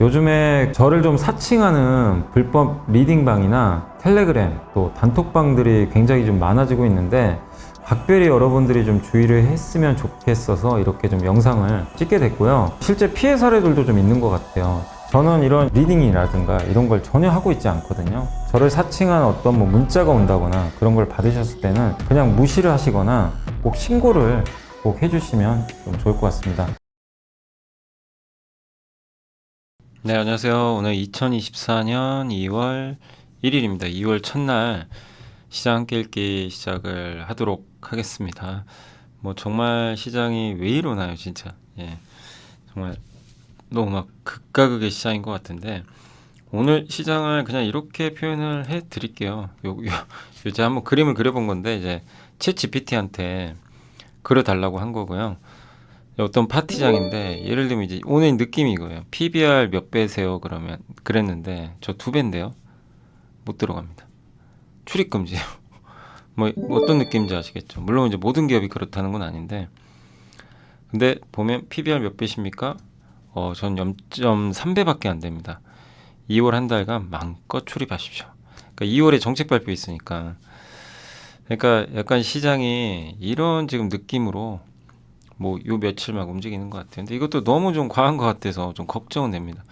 요즘에 저를 좀 사칭하는 불법 리딩방이나 텔레그램 또 단톡방들이 굉장히 좀 많아지고 있는데 각별히 여러분들이 좀 주의를 했으면 좋겠어서 이렇게 좀 영상을 찍게 됐고요. 실제 피해 사례들도 좀 있는 것 같아요. 저는 이런 리딩이라든가 이런 걸 전혀 하고 있지 않거든요. 저를 사칭한 어떤 문자가 온다거나 그런 걸 받으셨을 때는 그냥 무시를 하시거나 꼭 신고를 꼭 해주시면 좀 좋을 것 같습니다. 네, 안녕하세요. 오늘 2024년 2월 1일입니다. 2월 첫날 시장 함께 읽기 시작을 하도록 하겠습니다. 정말 시장이 왜 이러나요, 진짜. 예, 정말 너무 막 극과 극의 시장인 것 같은데 오늘 시장을 그냥 이렇게 표현을 해 드릴게요. 요새 한번 그림을 그려본 건데 이제 챗 GPT한테 그려달라고 한 거고요. 어떤 파티장인데 예를 들면 이제 오늘 느낌이 이거예요. PBR 몇 배세요? 그러면 그랬는데 저 2배인데요. 못 들어갑니다. 출입 금지예요. 어떤 느낌인지 아시겠죠? 물론 이제 모든 기업이 그렇다는 건 아닌데 근데 보면 PBR 몇 배십니까? 전 0.3배밖에 안 됩니다. 2월 한 달간 마음껏 출입하십시오. 그러니까 2월에 정책 발표 있으니까 그러니까 약간 시장이 이런 지금 느낌으로 요 며칠 막 움직이는 것 같아요. 근데 이것도 너무 좀 과한 것 같아서 좀 걱정은 됩니다.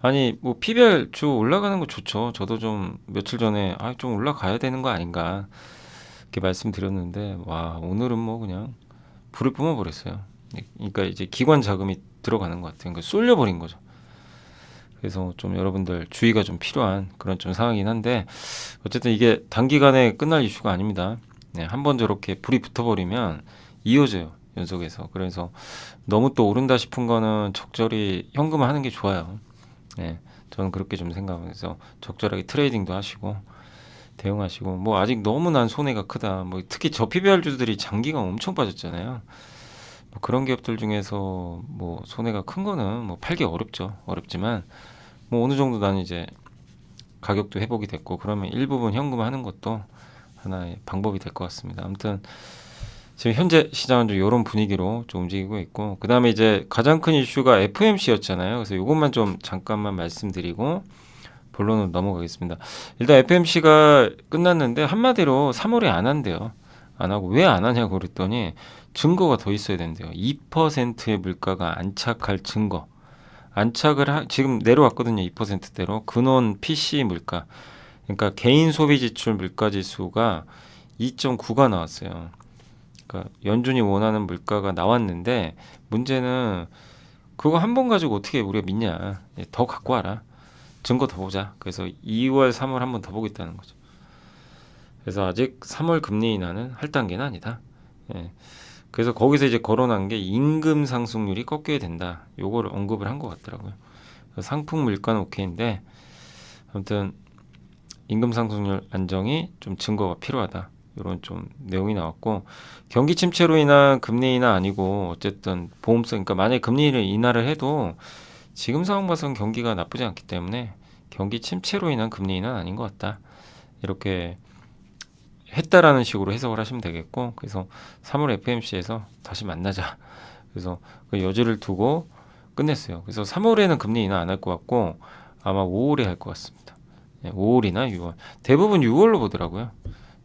아니 PBR 주 올라가는 거 좋죠. 저도 좀 며칠 전에 좀 올라가야 되는 거 아닌가 이렇게 말씀드렸는데 와 오늘은 그냥 불을 뿜어버렸어요. 그러니까 이제 기관 자금이 들어가는 것 같아요. 그러니까 쏠려버린 거죠. 그래서 좀 여러분들 주의가 좀 필요한 그런 좀 상황이긴 한데 어쨌든 이게 단기간에 끝날 이슈가 아닙니다. 네, 한번 저렇게 불이 붙어버리면 이어져요. 연속해서. 그래서 너무 또 오른다 싶은 거는 적절히 현금화하는 게 좋아요. 네, 저는 그렇게 좀 생각해서 적절하게 트레이딩도 하시고 대응하시고 아직 너무 난 손해가 크다. 특히 저 PBR주들이 장기가 엄청 빠졌잖아요. 그런 기업들 중에서 손해가 큰 거는 팔기 어렵죠. 어렵지만 어느 정도 나는 이제 가격도 회복이 됐고 그러면 일부분 현금화하는 것도 하나의 방법이 될 것 같습니다. 아무튼 지금 현재 시장은 좀 이런 분위기로 좀 움직이고 있고 그 다음에 이제 가장 큰 이슈가 FMC였잖아요. 그래서 이것만 좀 잠깐만 말씀드리고 본론으로 넘어가겠습니다. 일단 FMC가 끝났는데 한마디로 3월에 안 한대요. 안 하고 왜 안 하냐고 그랬더니 증거가 더 있어야 된대요. 2%의 물가가 안착할 증거. 지금 내려왔거든요. 2%대로. 근원 PC 물가. 그러니까 개인 소비 지출 물가 지수가 2.9가 나왔어요. 그러니까 연준이 원하는 물가가 나왔는데 문제는 그거 한 번 가지고 어떻게 우리가 믿냐. 더 갖고 와라. 증거 더 보자. 그래서 2월, 3월 한 번 더 보겠다는 거죠. 그래서 아직 3월 금리 인하는 할 단계는 아니다. 예. 그래서 거기서 이제 거론한 게 임금 상승률이 꺾여야 된다. 요거를 언급을 한 것 같더라고요. 상품 물가는 오케이인데 아무튼 임금 상승률 안정이 좀 증거가 필요하다. 이런 좀 내용이 나왔고 경기 침체로 인한 금리 인하 아니고 어쨌든 보험성 그러니까 만약에 금리를 인하를 해도 지금 상황 봐서는 경기가 나쁘지 않기 때문에 경기 침체로 인한 금리 인하는 아닌 것 같다. 이렇게 했다라는 식으로 해석을 하시면 되겠고 그래서 3월 FMC에서 다시 만나자. 그래서 그 여지를 두고 끝냈어요. 그래서 3월에는 금리 인하 안 할 것 같고 아마 5월에 할 것 같습니다. 5월이나 6월. 대부분 6월로 보더라고요.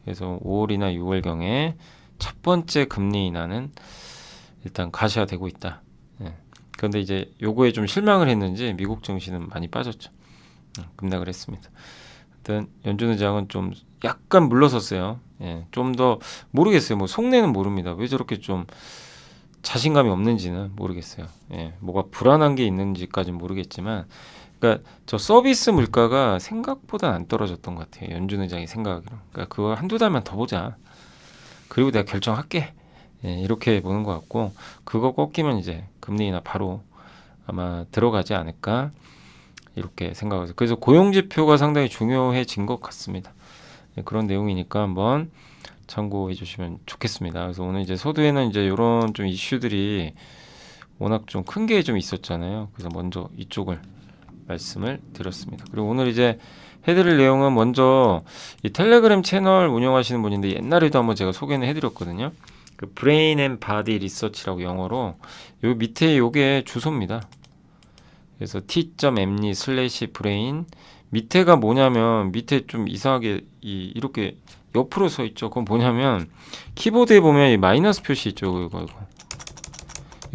그래서 5월이나 6월경에 첫 번째 금리 인하는 일단 가시화되고 있다. 그런데 이제 요거에 좀 실망을 했는지 미국 증시는 많이 빠졌죠. 급락을 했습니다. 일단 연준 의장은 좀 약간 물러섰어요. 좀 더 모르겠어요. 속내는 모릅니다. 왜 저렇게 좀 자신감이 없는지는 모르겠어요. 뭐가 불안한 게 있는지까지는 모르겠지만, 그러니까 저 서비스 물가가 생각보다 안 떨어졌던 것 같아요. 연준 의장이 생각하기로. 그러니까 그거 한두 달만 더 보자. 그리고 내가 결정할게. 이렇게 보는 것 같고, 그거 꺾이면 이제 금리 인하 바로 아마 들어가지 않을까. 이렇게 생각해서 그래서 고용 지표가 상당히 중요해진 것 같습니다. 그런 내용이니까 한번 참고해 주시면 좋겠습니다. 그래서 오늘 이제 서두에는 이제 이런 좀 이슈들이 워낙 좀 큰 게 좀 있었잖아요. 그래서 먼저 이쪽을 말씀을 드렸습니다. 그리고 오늘 이제 해드릴 내용은 먼저 이 텔레그램 채널 운영하시는 분인데 옛날에도 한번 제가 소개는 해드렸거든요. 그 브레인 앤 바디 리서치라고 영어로 요 밑에 요게 주소입니다. 그래서 t.mni/brain 밑에가 뭐냐면 밑에 좀 이상하게 이렇게 옆으로 서 있죠. 그건 뭐냐면 키보드에 보면 이 마이너스 표시 있죠. 이거.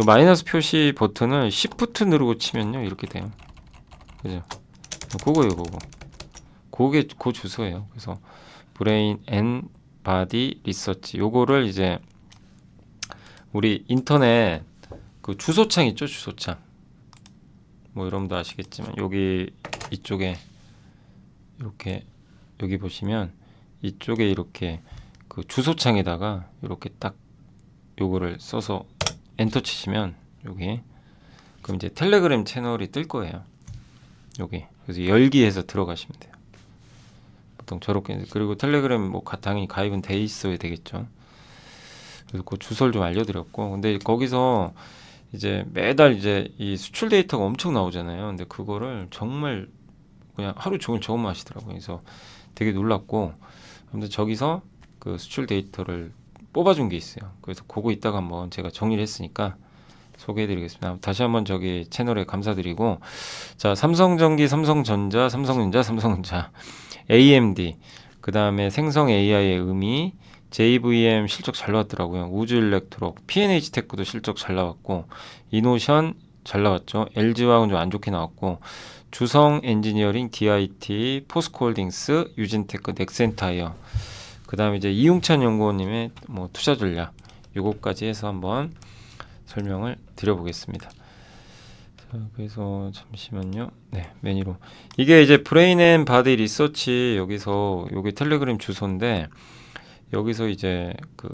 이 마이너스 표시 버튼을 Shift 누르고 치면요 이렇게 돼요. 그죠? 그거예요, 그거. 그게 그 주소예요. 그래서 Brain and Body Research 요거를 이제 우리 인터넷 그 주소창 있죠, 주소창. 뭐 여러분도 아시겠지만 여기 이쪽에 이렇게 여기 보시면 이쪽에 이렇게 그 주소창에다가 이렇게 딱 요거를 써서 엔터 치시면 여기 그럼 이제 텔레그램 채널이 뜰 거예요. 여기 그래서 열기해서 들어가시면 돼요. 보통 저렇게 그리고 텔레그램 뭐 당연히 가입은 돼 있어야 되겠죠. 그래서 그 주소를 좀 알려드렸고 근데 거기서 이제 매달 이제 이 수출 데이터가 엄청 나오잖아요. 근데 그거를 정말 그냥 하루 종일 저것만 하시더라고요. 그래서 되게 놀랐고 근데 저기서 그 수출 데이터를 뽑아준 게 있어요. 그래서 그거 이따가 한번 제가 정리를 했으니까 소개해드리겠습니다. 다시 한번 저기 채널에 감사드리고 자 삼성전기, 삼성전자, 삼성전자, AMD 그 다음에 생성 AI의 의미, JVM 실적 잘 나왔더라고요. 우주일렉트록, P&H테크도 실적 잘 나왔고 이노션 잘 나왔죠. LG화학은 좀 안 좋게 나왔고 주성 엔지니어링, DIT, 포스코홀딩스, 유진테크, 넥센타이어 그 다음에 이제 이웅찬 연구원님의 뭐 투자 전략 요거까지 해서 한번 설명을 드려보겠습니다. 자, 그래서 잠시만요. 네, 메뉴로 이게 이제 브레인 앤 바디 리서치 여기서 요게 텔레그램 주소인데 여기서 이제 그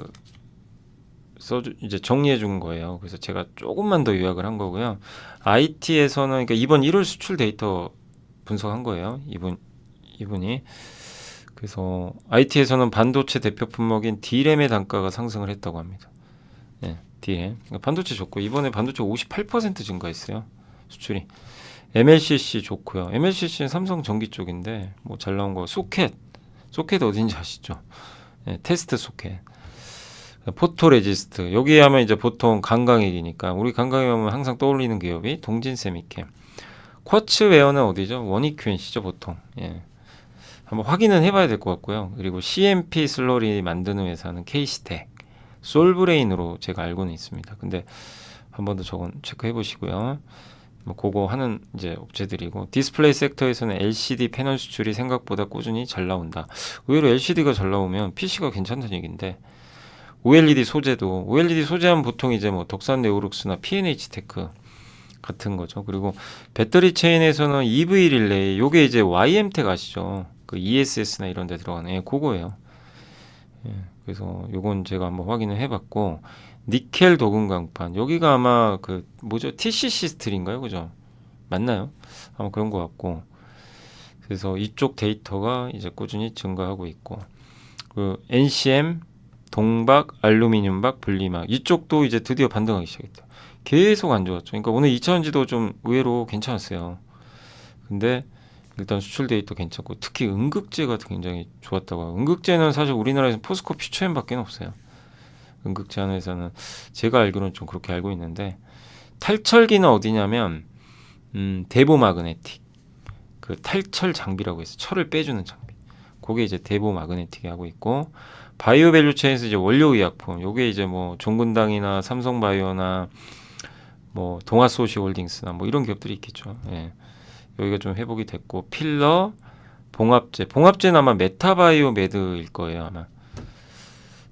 이제 정리해 준 거예요. 그래서 제가 조금만 더 요약을 한 거고요. IT에서는 그러니까 이번 1월 수출 데이터 분석한 거예요. 이분이 그래서 IT에서는 반도체 대표 품목인 D램의 단가가 상승을 했다고 합니다. 네, D램. 그러니까 반도체 좋고 이번에 반도체 58% 증가했어요. 수출이. MLCC 좋고요. MLCC는 삼성 전기 쪽인데 뭐 잘 나온 거 소켓 어딘지 아시죠? 네, 테스트 소켓. 포토레지스트 여기 하면 이제 보통 강강액이니까 우리 강강액 하면 항상 떠올리는 기업이 동진세미캠. 쿼츠웨어는 어디죠? 원익QNC죠 보통. 예. 한번 확인은 해봐야 될 것 같고요. 그리고 CMP 슬러리 만드는 회사는 KC텍, 솔브레인으로 제가 알고는 있습니다. 근데 한 번 더 저건 체크해 보시고요. 뭐 그거 하는 이제 업체들이고 디스플레이 섹터에서는 LCD 패널 수출이 생각보다 꾸준히 잘 나온다. 의외로 LCD가 잘 나오면 PC가 괜찮다는 얘기인데 OLED 소재하면 보통 이제 뭐 덕산 네오룩스나 P&H테크 같은 거죠. 그리고 배터리 체인에서는 EV 릴레이 요게 이제 YM텍 아시죠? 그 ESS나 이런 데 들어가는 그거예요. 예, 그래서 요건 제가 한번 확인을 해봤고 니켈 도금 강판 여기가 아마 그 뭐죠? TCC 스틸인가요? 그죠? 맞나요? 아마 그런 것 같고 그래서 이쪽 데이터가 이제 꾸준히 증가하고 있고 그 NCM 동박, 알루미늄박, 분리막 이쪽도 이제 드디어 반등하기 시작했다. 계속 안 좋았죠. 그러니까 오늘 2차전지도 좀 의외로 괜찮았어요. 근데 일단 수출 데이터 괜찮고 특히 응급제가 굉장히 좋았다고 하고 응급제는 사실 우리나라에서 포스코 퓨처엠밖에 없어요. 응급제 하는 회사는 제가 알기로는 좀 그렇게 알고 있는데 탈철기는 어디냐면 데보마그네틱 그 탈철 장비라고 해서 철을 빼주는 장비 그게 이제 데보마그네틱이 하고 있고 바이오 밸류체인에서 이제 원료의약품 요게 이제 뭐 종근당이나 삼성바이오나 뭐 동아소시홀딩스나 뭐 이런 기업들이 있겠죠. 예. 여기가 좀 회복이 됐고 필러, 봉합제는 아마 메타바이오 매드일 거예요 아마.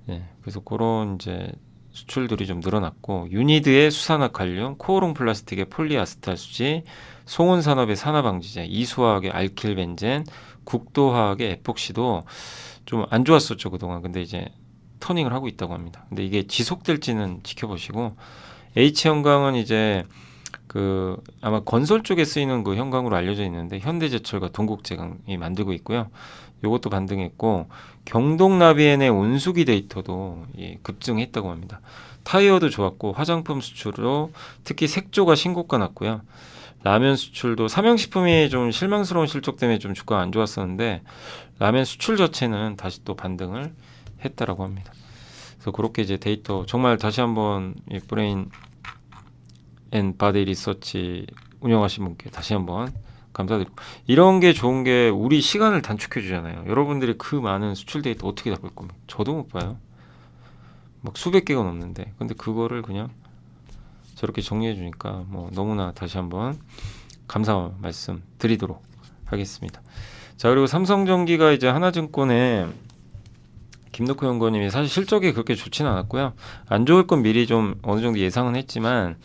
예. 그래서 그런 이제 수출들이 좀 늘어났고 유니드의 수산화 관련, 코오롱 플라스틱의 폴리아스탈 수지, 송은산업의 산화방지제, 이수화학의 알킬벤젠, 국도화학의 에폭시도 좀 안 좋았었죠 그동안. 근데 이제 터닝을 하고 있다고 합니다. 근데 이게 지속될지는 지켜보시고 H형광은 이제 그 아마 건설 쪽에 쓰이는 그 형광으로 알려져 있는데 현대제철과 동국제강이 만들고 있고요. 이것도 반등했고 경동나비엔의 온수기 데이터도 급증했다고 합니다. 타이어도 좋았고 화장품 수출로 특히 색조가 신고가 났고요. 라면 수출도 삼양식품이 좀 실망스러운 실적 때문에 좀 주가가 안 좋았었는데 라면 수출 자체는 다시 또 반등을 했다라고 합니다. 그래서 그렇게 이제 데이터 정말 다시 한번 이 브레인 앤 바디 리서치 운영하신 분께 다시 한번 감사드리고, 이런 게 좋은 게 우리 시간을 단축해 주잖아요. 여러분들이 그 많은 수출 데이터 어떻게 다 볼 겁니까? 저도 못 봐요. 막 수백 개가 넘는데, 근데 그거를 그냥 저렇게 정리해 주니까 뭐 너무나 다시 한번 감사 말씀 드리도록 하겠습니다. 자, 그리고 삼성전기가 이제 하나증권에 김덕호 연구원님이 사실 실적이 그렇게 좋지는 않았고요. 안 좋을 건 미리 좀 어느 정도 예상은 했지만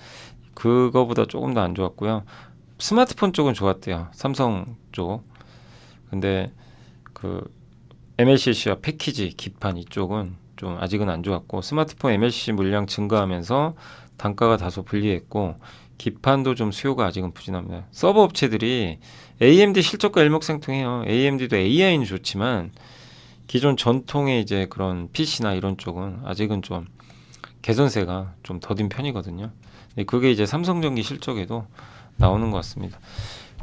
그거보다 조금 더 안 좋았고요. 스마트폰 쪽은 좋았대요. 삼성 쪽. 근데 그 MLCC와 패키지, 기판 이쪽은 좀 아직은 안 좋았고, 스마트폰 MLCC 물량 증가하면서 단가가 다소 불리했고, 기판도 좀 수요가 아직은 부진합니다. 서버 업체들이 AMD 실적과 일맥상통해요. AMD도 AI는 좋지만 기존 전통의 이제 그런 PC나 이런 쪽은 아직은 좀 개선세가 좀 더딘 편이거든요. 근데 그게 이제 삼성전기 실적에도 나오는 것 같습니다.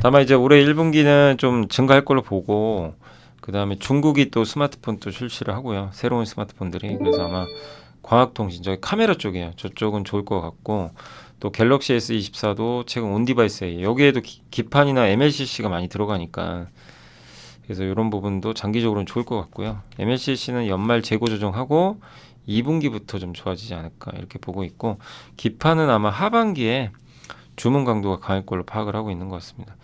다만 이제 올해 1분기는 좀 증가할 걸로 보고, 그 다음에 중국이 또 스마트폰 또 출시를 하고요. 새로운 스마트폰들이. 그래서 아마 광학통신, 저기 카메라 쪽이에요. 저쪽은 좋을 것 같고, 또 갤럭시 S24도 최근 온디바이스에 여기에도 기판이나 MLCC가 많이 들어가니까, 그래서 이런 부분도 장기적으로는 좋을 것 같고요. MLCC는 연말 재고 조정하고 2분기부터 좀 좋아지지 않을까 이렇게 보고 있고, 기판은 아마 하반기에 주문 강도가 강할 걸로 파악을 하고 있는 것 같습니다.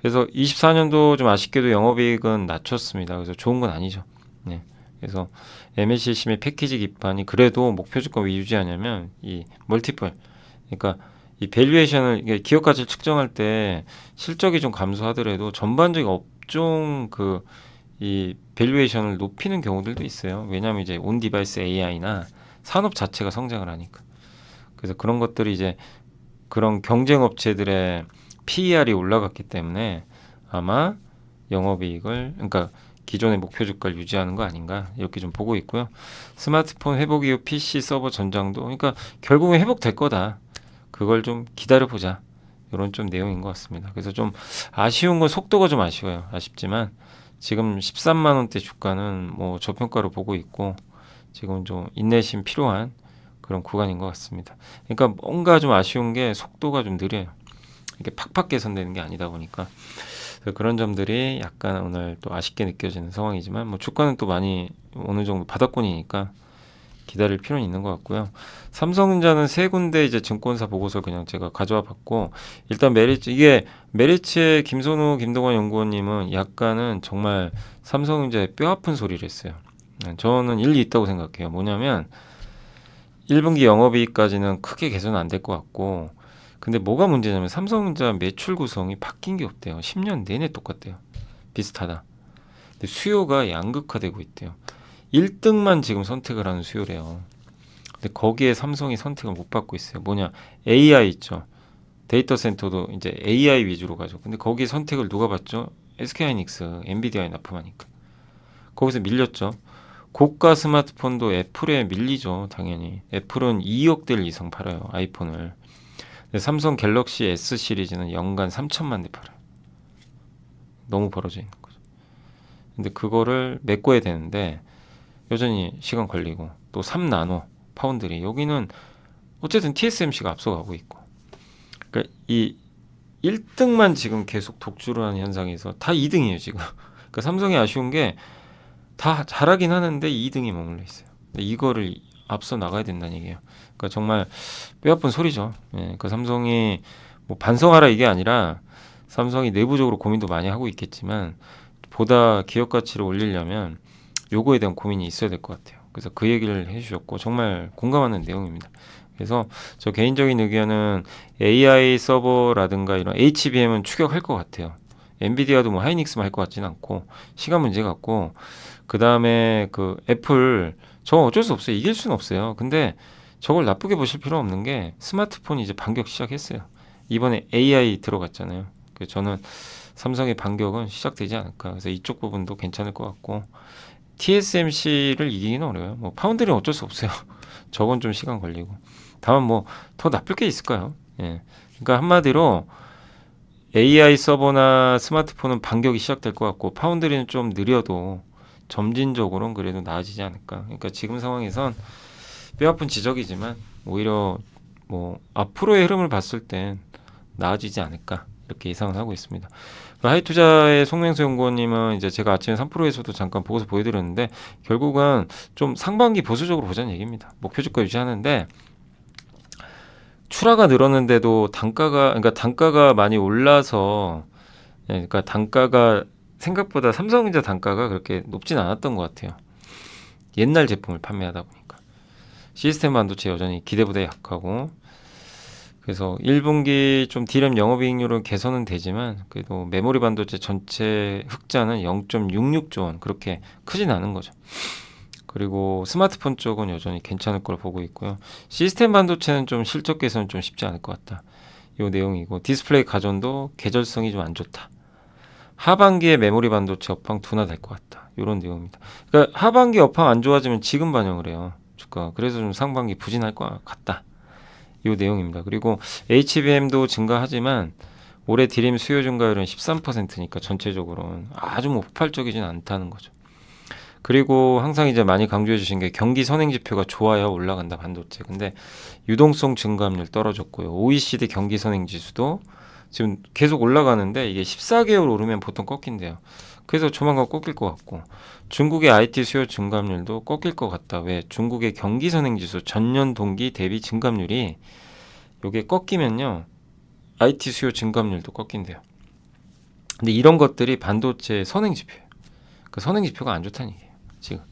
그래서 24년도 좀 아쉽게도 영업이익은 낮췄습니다. 그래서 좋은 건 아니죠. 네. 그래서 MLCC 및 패키지 기판이 그래도 목표 주가 왜 유지하냐면 이 멀티플, 그러니까 이 밸류에이션을, 이게 기업 가치를 측정할 때 실적이 좀 감소하더라도 전반적인 업종 그 이 밸류에이션을 높이는 경우들도 있어요. 왜냐하면 이제 온 디바이스 AI나 산업 자체가 성장을 하니까. 그래서 그런 것들이 이제 그런 경쟁 업체들의 PER이 올라갔기 때문에 아마 영업이익을, 그러니까 기존의 목표 주가를 유지하는 거 아닌가 이렇게 좀 보고 있고요. 스마트폰 회복 이후 PC 서버 전장도, 그러니까 결국은 회복될 거다. 그걸 좀 기다려보자. 이런 좀 내용인 것 같습니다. 그래서 좀 아쉬운 건 속도가 좀 아쉬워요. 아쉽지만 지금 13만 원대 주가는 뭐 저평가로 보고 있고, 지금 좀 인내심 필요한 그런 구간인 것 같습니다. 그러니까 뭔가 좀 아쉬운 게 속도가 좀 느려요. 이게 팍팍 개선되는 게 아니다 보니까. 그래서 그런 점들이 약간 오늘 또 아쉽게 느껴지는 상황이지만, 뭐 주가는 또 많이 어느 정도 바닥권이니까 기다릴 필요는 있는 것 같고요. 삼성전자는 세 군데 이제 증권사 보고서 그냥 제가 가져와 봤고, 일단 메리츠, 이게 메리츠의 김선우, 김동완 연구원님은 약간은 정말 삼성전자에 뼈 아픈 소리를 했어요. 저는 일리 있다고 생각해요. 뭐냐면 1분기 영업이익까지는 크게 개선 안 될 것 같고, 근데 뭐가 문제냐면 삼성전자 매출 구성이 바뀐 게 없대요. 10년 내내 똑같대요. 비슷하다. 근데 수요가 양극화되고 있대요. 1등만 지금 선택을 하는 수요래요. 근데 거기에 삼성이 선택을 못 받고 있어요. 뭐냐? AI 있죠. 데이터 센터도 이제 AI 위주로 가죠. 근데 거기에 선택을 누가 받죠? SK하이닉스, 엔비디아에 납품하니까. 거기서 밀렸죠. 고가 스마트폰도 애플에 밀리죠. 당연히. 애플은 2억 대를 이상 팔아요. 아이폰을. 근데 삼성 갤럭시 S 시리즈는 연간 3천만 대 팔아요. 너무 벌어져 있는 거죠. 근데 그거를 메꿔야 되는데 여전히 시간 걸리고, 또 3나노 파운드리, 여기는 어쨌든 TSMC가 앞서가고 있고, 그러니까 이 1등만 지금 계속 독주를 하는 현상에서 다 2등이에요 지금. 그러니까 삼성이 아쉬운 게 다 잘하긴 하는데 2등이 머물러 있어요. 근데 이거를 앞서 나가야 된다는 얘기예요. 그러니까 정말 뼈아픈 소리죠. 예, 그 삼성이 뭐 반성하라 이게 아니라, 삼성이 내부적으로 고민도 많이 하고 있겠지만 보다 기업 가치를 올리려면 요거에 대한 고민이 있어야 될 것 같아요. 그래서 그 얘기를 해주셨고 정말 공감하는 내용입니다. 그래서 저 개인적인 의견은 AI 서버라든가 이런 HBM은 추격할 것 같아요. 엔비디아도 뭐 하이닉스만 할 것 같지는 않고, 시간 문제 같고, 그 다음에 그 애플, 저건 어쩔 수 없어요. 이길 수는 없어요. 근데 저걸 나쁘게 보실 필요 없는 게 스마트폰이 이제 반격 시작했어요. 이번에 AI 들어갔잖아요. 그래서 저는 삼성의 반격은 시작되지 않을까. 그래서 이쪽 부분도 괜찮을 것 같고, TSMC를 이기기는 어려워요. 뭐 파운드리는 어쩔 수 없어요. 저건 좀 시간 걸리고. 다만 뭐 더 나쁠 게 있을까요? 예. 그러니까 한마디로 AI 서버나 스마트폰은 반격이 시작될 것 같고, 파운드리는 좀 느려도 점진적으로는 그래도 나아지지 않을까. 그러니까 지금 상황에선 뼈아픈 지적이지만 오히려 뭐 앞으로의 흐름을 봤을 땐 나아지지 않을까. 이렇게 예상을 하고 있습니다. 하이투자의 송명수 연구원님은 이제 제가 아침에 3프로에서도 잠깐 보고서 보여드렸는데 결국은 좀 상반기 보수적으로 보자는 얘기입니다. 목표 주가 유지하는데 출하가 늘었는데도 단가가 많이 올라서 그러니까 단가가 생각보다 삼성전자 단가가 그렇게 높진 않았던 것 같아요. 옛날 제품을 판매하다 보니까 시스템 반도체 여전히 기대보다 약하고 그래서 1분기 좀 D램 영업이익률은 개선은 되지만 그래도 메모리 반도체 전체 흑자는 0.66조 원 그렇게 크진 않은 거죠. 그리고 스마트폰 쪽은 여전히 괜찮을 걸 보고 있고요. 시스템 반도체는 좀 실적 개선은 좀 쉽지 않을 것 같다. 이 내용이고 디스플레이 가전도 계절성이 좀 안 좋다. 하반기에 메모리 반도체 업황 둔화될 것 같다. 이런 내용입니다. 그러니까 하반기 업황 안 좋아지면 지금 반영을 해요. 주가. 그래서 좀 상반기 부진할 것 같다. 이 내용입니다. 그리고 HBM도 증가하지만 올해 D램 수요 증가율은 13%니까 전체적으로는 아주 뭐 폭발적이진 않다는 거죠. 그리고 항상 이제 많이 강조해 주신 게 경기 선행 지표가 좋아야 올라간다 반도체. 근데 유동성 증가압률 떨어졌고요. OECD 경기 선행 지수도 지금 계속 올라가는데 이게 14개월 오르면 보통 꺾인대요. 그래서 조만간 꺾일 것 같고 중국의 IT 수요 증가압률도 꺾일 것 같다. 왜? 중국의 경기 선행 지수 전년 동기 대비 증가압률이 요게 꺾이면요. IT 수요 증가압률도 꺾인대요. 근데 이런 것들이 반도체 선행 지표예요. 그 선행 지표가 안 좋다는 얘기예요. 지금.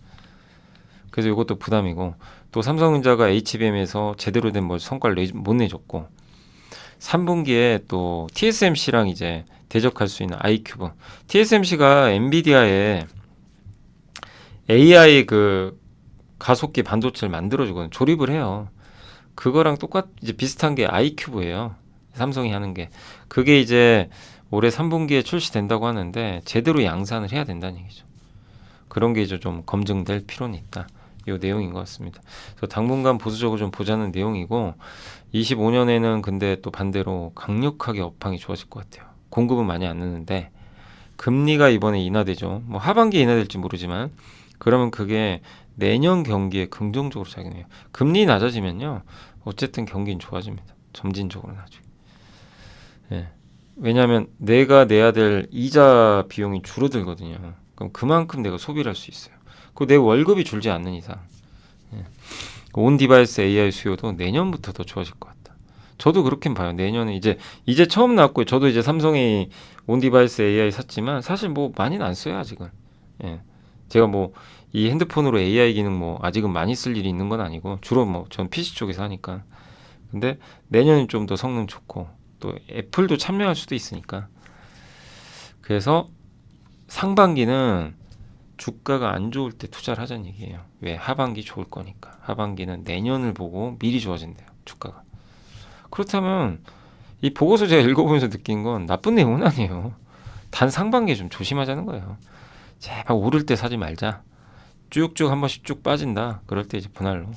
그래서 이것도 부담이고 또 삼성전자가 HBM에서 제대로 된 성과를 못 내줬고 3분기에 또 TSMC랑 이제 대적할 수 있는 아이큐브. TSMC가 엔비디아에 AI 그 가속기 반도체를 만들어주거든. 조립을 해요. 그거랑 이제 비슷한 게 아이큐브예요. 삼성이 하는 게. 그게 이제 올해 3분기에 출시된다고 하는데 제대로 양산을 해야 된다는 얘기죠. 그런 게 이제 좀 검증될 필요는 있다. 이 내용인 것 같습니다. 그래서 당분간 보수적으로 좀 보자는 내용이고 25년에는 근데 또 반대로 강력하게 업황이 좋아질 것 같아요. 공급은 많이 안 느는데 금리가 이번에 인하되죠. 뭐 하반기에 인하될지 모르지만 그러면 그게 내년 경기에 긍정적으로 작용해요. 금리 낮아지면요. 어쨌든 경기는 좋아집니다. 점진적으로 나중에. 예. 왜냐하면 내가 내야 될 이자 비용이 줄어들거든요. 그럼 그만큼 내가 소비를 할 수 있어요. 그 내 월급이 줄지 않는 이상. 예. 온 디바이스 AI 수요도 내년부터 더 좋아질 것 같다. 저도 그렇게 봐요. 내년에 이제 처음 나왔고요. 저도 이제 삼성이 온 디바이스 AI 샀지만 사실 뭐 많이는 안 써요 아직은. 예. 제가 뭐 이 핸드폰으로 AI 기능 뭐 아직은 많이 쓸 일이 있는 건 아니고 주로 뭐 전 PC 쪽에서 하니까. 근데 내년엔 좀 더 성능 좋고 또 애플도 참여할 수도 있으니까. 그래서 상반기는 주가가 안 좋을 때 투자를 하자는 얘기예요. 왜? 하반기 좋을 거니까. 하반기는 내년을 보고 미리 좋아진대요. 주가가. 그렇다면 이 보고서 제가 읽어보면서 느낀 건 나쁜 내용은 아니에요. 단 상반기에 좀 조심하자는 거예요. 제발 오를 때 사지 말자. 쭉쭉 한 번씩 쭉 빠진다. 그럴 때 이제 분할로.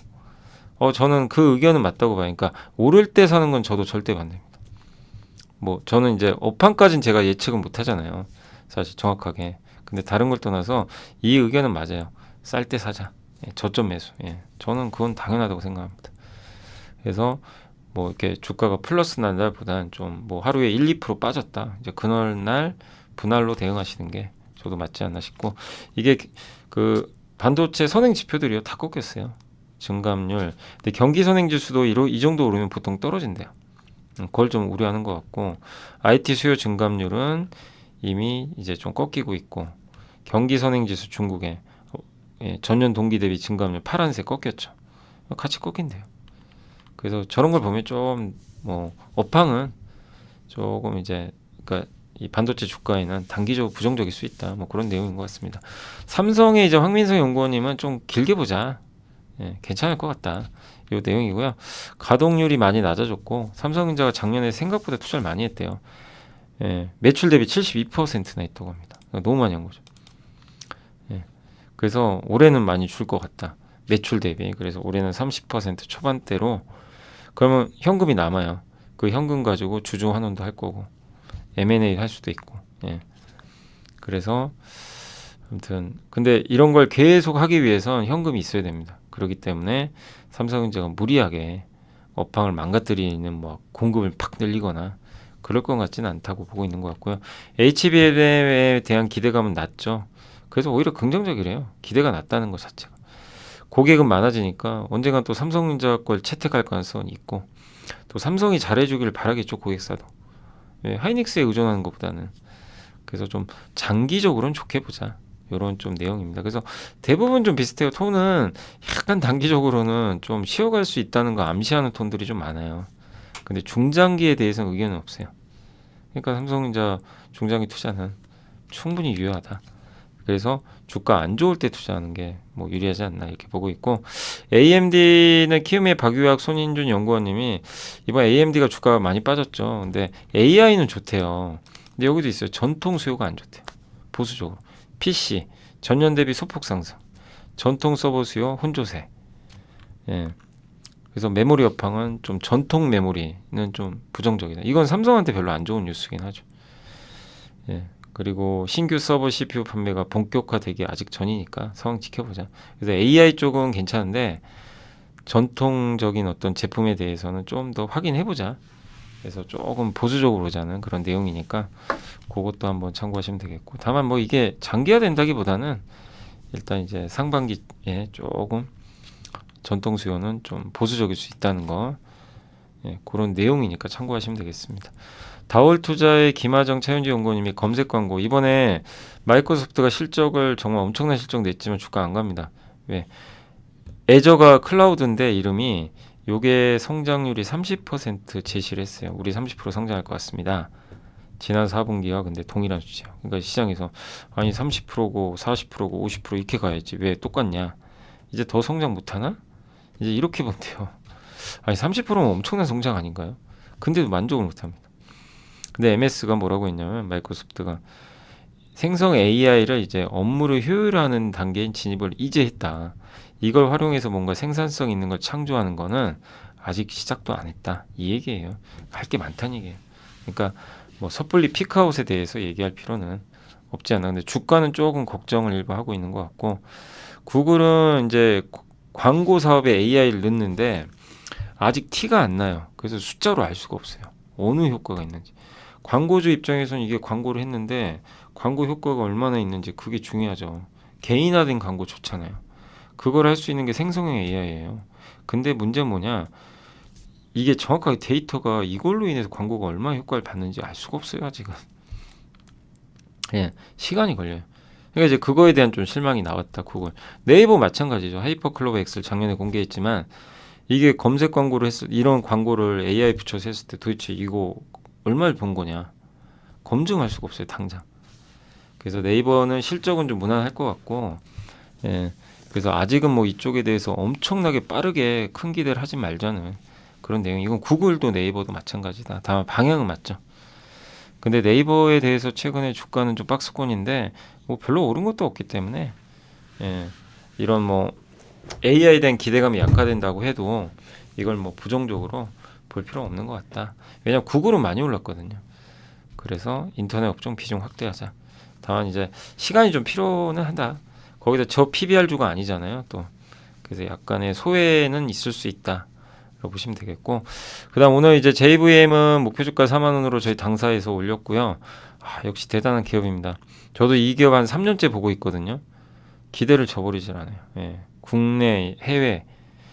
저는 그 의견은 맞다고 봐요. 그러니까 오를 때 사는 건 저도 절대 반대입니다. 뭐 저는 이제 업황까지는 제가 예측은 못 하잖아요. 사실 정확하게. 근데 다른 걸 떠나서 이 의견은 맞아요. 쌀 때 사자. 예, 저점 매수. 예, 저는 그건 당연하다고 생각합니다. 그래서 뭐 이렇게 주가가 플러스 난 날보다는 좀 뭐 하루에 1, 2% 빠졌다. 이제 그날 분할로 대응하시는 게 저도 맞지 않나 싶고 이게 그 반도체 선행 지표들이요 다 꺾였어요. 증감률. 근데 경기 선행 지수도 이 정도 오르면 보통 떨어진대요. 그걸 좀 우려하는 것 같고 IT 수요 증감률은 이미 이제 좀 꺾이고 있고 경기 선행 지수 중국에 전년 동기 대비 증감률 파란색 꺾였죠. 같이 꺾인대요. 그래서 저런 걸 보면 좀 뭐 업황은 조금 이제 그러니까 이 반도체 주가에는 단기적으로 부정적일 수 있다. 뭐 그런 내용인 것 같습니다. 삼성의 이제 황민성 연구원님은 좀 길게 보자. 예, 괜찮을 것 같다. 이 내용이고요. 가동률이 많이 낮아졌고 삼성전자가 작년에 생각보다 투자를 많이 했대요. 예, 매출 대비 72%나 있다고 합니다. 너무 많이 한 거죠. 예, 그래서 올해는 많이 줄 것 같다. 매출 대비. 그래서 올해는 30% 초반대로 그러면 현금이 남아요. 그 현금 가지고 주주 환원도 할 거고 M&A 할 수도 있고. 예. 그래서 아무튼 근데 이런 걸 계속 하기 위해선 현금이 있어야 됩니다. 그렇기 때문에 삼성전자가 무리하게 업황을 망가뜨리는 뭐 공급을 팍 늘리거나 그럴 것 같지는 않다고 보고 있는 것 같고요. HBM에 대한 기대감은 낮죠. 그래서 오히려 긍정적이래요. 기대가 낮다는 것 자체가. 고객은 많아지니까 언젠간 또 삼성전자 걸 채택할 가능성이 있고 또 삼성이 잘해주길 바라겠죠. 고객사도. 예, 하이닉스에 의존하는 것보다는. 그래서 좀 장기적으로는 좋게 보자. 이런 좀 내용입니다. 그래서 대부분 좀 비슷해요. 톤은 약간 단기적으로는 좀 쉬어갈 수 있다는 거 암시하는 톤들이 좀 많아요. 근데 중장기에 대해서는 의견은 없어요. 그러니까 삼성전자 중장기 투자는 충분히 유효하다. 그래서 주가 안 좋을 때 투자하는 게 뭐 유리하지 않나 이렇게 보고 있고 AMD는 키움의 박유학 손인준 연구원님이 이번 AMD가 주가가 많이 빠졌죠. 근데 AI는 좋대요. 근데 여기도 있어요. 전통 수요가 안 좋대요. 보수적으로. PC 전년 대비 소폭 상승. 전통 서버 수요 혼조세. 예. 그래서 메모리 여팡은 좀 전통 메모리는 좀 부정적이다. 이건 삼성한테 별로 안 좋은 뉴스긴 하죠. 예. 그리고 신규 서버 CPU 판매가 본격화되기 아직 전이니까 상황 지켜보자. 그래서 AI 쪽은 괜찮은데 전통적인 어떤 제품에 대해서는 좀 더 확인해보자. 그래서 조금 보수적으로 보자는 그런 내용이니까 그것도 한번 참고하시면 되겠고. 다만 뭐 이게 장기화된다기보다는 일단 이제 상반기에 조금 전통 수요는 좀 보수적일 수 있다는 거. 예, 그런 내용이니까 참고하시면 되겠습니다. 다월 투자의 김하정 차윤지 연구원님이 검색 광고 이번에 마이크로소프트가 실적을 정말 엄청난 실적 냈지만 주가 안 갑니다. 왜? 애저가 클라우드인데 이름이 요게 성장률이 30% 제시를 했어요. 우리 30% 성장할 것 같습니다. 지난 4분기와 근데 동일한 수치예요. 그러니까 시장에서 아니 30%고 40%고 50% 이렇게 가야지 왜 똑같냐? 이제 더 성장 못하나? 이제 이렇게 본대요. 아니 30%면 엄청난 성장 아닌가요? 근데도 만족을 못합니다. 근데 MS가 뭐라고 했냐면 마이크로소프트가 생성 AI를 이제 업무를 효율화하는 단계인 진입을 이제 했다. 이걸 활용해서 뭔가 생산성 있는 걸 창조하는 거는 아직 시작도 안 했다. 이 얘기예요. 할 게 많다는 얘기예요. 그러니까 뭐 섣불리 피크아웃에 대해서 얘기할 필요는 없지 않나. 근데 주가는 조금 걱정을 일부 하고 있는 것 같고 구글은 이제 광고 사업에 AI를 넣는데 아직 티가 안 나요. 그래서 숫자로 알 수가 없어요. 어느 효과가 있는지. 광고주 입장에서는 이게 광고를 했는데 광고 효과가 얼마나 있는지 그게 중요하죠. 개인화된 광고 좋잖아요. 그걸 할 수 있는 게 생성형 AI예요. 근데 문제는 뭐냐? 이게 정확하게 데이터가 이걸로 인해서 광고가 얼마나 효과를 받는지 알 수가 없어요, 아직은. 예, 시간이 걸려요. 그러니까 이제 그거에 대한 좀 실망이 나왔다, 구글. 네이버 마찬가지죠. 하이퍼클로버 X를 작년에 공개했지만 이게 검색 광고를 이런 광고를 AI 붙여서 했을 때 도대체 이거 얼마를 번 거냐? 검증할 수가 없어요, 당장. 그래서 네이버는 실적은 좀 무난할 것 같고, 예. 그래서 아직은 뭐 이쪽에 대해서 엄청나게 빠르게 큰 기대를 하지 말자는 그런 내용. 이건 구글도 네이버도 마찬가지다. 다만 방향은 맞죠. 근데 네이버에 대해서 최근에 주가는 좀 박스권인데 뭐 별로 오른 것도 없기 때문에 예. 이런 뭐 AI에 대한 기대감이 약화된다고 해도 이걸 뭐 부정적으로 볼 필요 없는 것 같다. 왜냐면 구글은 많이 올랐거든요. 그래서 인터넷 업종 비중 확대하자. 다만 이제 시간이 좀 필요는 한다. 거기다 저 PBR주가 아니잖아요. 또 그래서 약간의 소외는 있을 수 있다. 라고 보시면 되겠고 그다음 오늘 이제 JVM은 목표 주가 4만 원으로 저희 당사에서 올렸고요. 아, 역시 대단한 기업입니다. 저도 이 기업 한 3년째 보고 있거든요. 기대를 저버리질 않아요. 예. 국내, 해외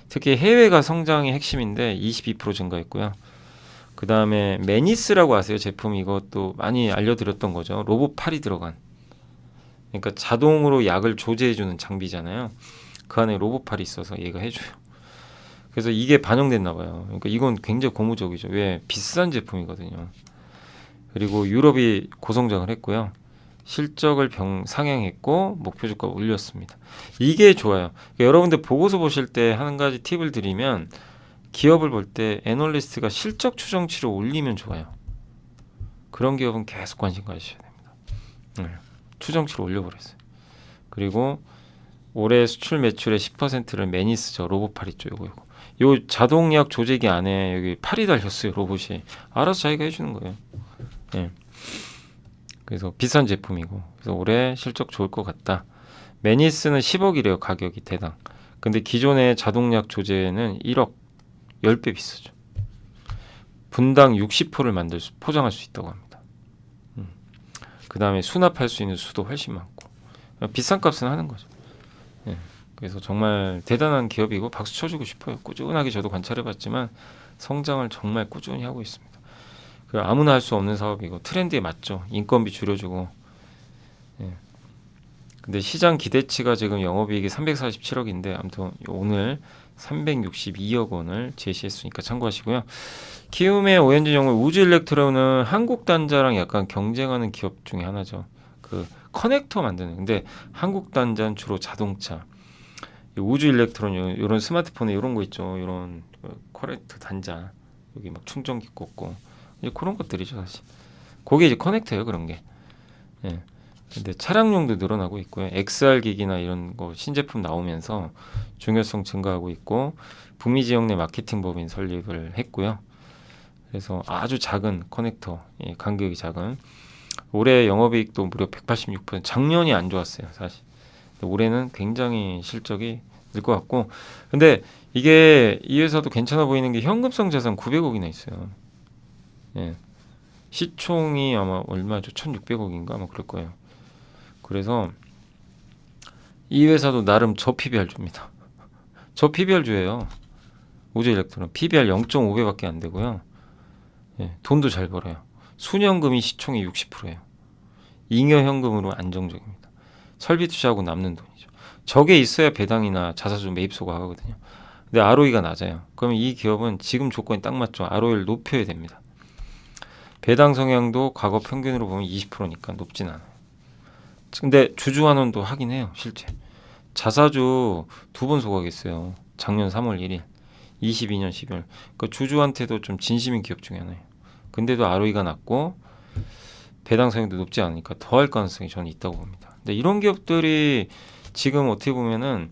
특히 해외가 성장의 핵심인데 22% 증가했고요. 그 다음에 매니스라고 아세요? 제품 이것도 많이 알려드렸던 거죠. 로봇 팔이 들어간. 그러니까 자동으로 약을 조제해주는 장비잖아요. 그 안에 로봇 팔이 있어서 얘가 해줘요. 그래서 이게 반영됐나 봐요. 그러니까 이건 굉장히 고무적이죠. 왜? 비싼 제품이거든요. 그리고 유럽이 고성장을 했고요. 실적을 상향했고 목표 주가 올렸습니다. 이게 좋아요. 그러니까 여러분들 보고서 보실 때 한 가지 팁을 드리면 기업을 볼 때 애널리스트가 실적 추정치를 올리면 좋아요. 그런 기업은 계속 관심 가지셔야 됩니다. 추정치를 올려버렸어요. 그리고 올해 수출 매출의 10%를 매니스죠. 로봇팔 있죠. 요거. 요 자동약 조제기 안에 여기 팔이 달렸어요. 로봇이. 알아서 자기가 해주는 거예요. 예. 그래서 비싼 제품이고 그래서 올해 실적 좋을 것 같다. 매니스는 10억이래요. 가격이 대당. 근데 기존의 자동약 조제는 1억 10배 비싸죠. 분당 60호를 포장할 수 있다고 합니다. 그 다음에 수납할 수 있는 수도 훨씬 많고 비싼 값은 하는 거죠. 예. 그래서 정말 대단한 기업이고 박수 쳐주고 싶어요. 꾸준하게 저도 관찰해봤지만 성장을 정말 꾸준히 하고 있습니다. 아무나 할 수 없는 사업이고 트렌드에 맞죠. 인건비 줄여주고. 예. 근데 시장 기대치가 지금 영업이익이 347억인데 아무튼 오늘 362억 원을 제시했으니까 참고하시고요. 키움의 오현진 영업 우주일렉트로는 한국 단자랑 약간 경쟁하는 기업 중에 하나죠. 그 커넥터 만드는. 근데 한국 단자는 주로 자동차. 우주일렉트론 이런 스마트폰에 이런 거 있죠. 이런 커넥터 단자 여기 막 충전기 꽂고 이제 그런 것들이죠 사실. 그게 이제 커넥터예요 그런 게. 예. 근데 차량용도 늘어나고 있고요. XR 기기나 이런 거 신제품 나오면서 중요성 증가하고 있고 북미 지역 내 마케팅 법인 설립을 했고요. 그래서 아주 작은 커넥터, 예, 간격이 작은. 올해 영업이익도 무려 186%. 작년이 안 좋았어요, 사실. 올해는 굉장히 실적이 늘 것 같고. 근데 이게 이 회사도 괜찮아 보이는 게 현금성 자산 900억이나 있어요. 예. 시총이 아마 얼마죠? 1,600억인가 아마 그럴 거예요. 그래서 이 회사도 나름 저PBR주입니다. 저PBR주예요. 우주일렉트론 PBR 0.5배밖에 안 되고요. 예, 돈도 잘 벌어요. 순현금이 시총의 60%예요. 잉여 현금으로 안정적입니다. 설비 투자하고 남는 돈이죠. 저게 있어야 배당이나 자사주 매입소가 하거든요. 근데 ROE가 낮아요. 그러면 이 기업은 지금 조건이 딱 맞죠. ROE를 높여야 됩니다. 배당 성향도 과거 평균으로 보면 20%니까 높진 않아요. 근데 주주환원도 하긴 해요. 실제 자사주 2번 소각했어요. 작년 3월 1일 22년 12월. 그러니까 주주한테도 좀 진심인 기업 중에 하나예요. 근데도 ROE가 낮고 배당 성향도 높지 않으니까 더 할 가능성이 저는 있다고 봅니다. 근데 이런 기업들이 지금 어떻게 보면은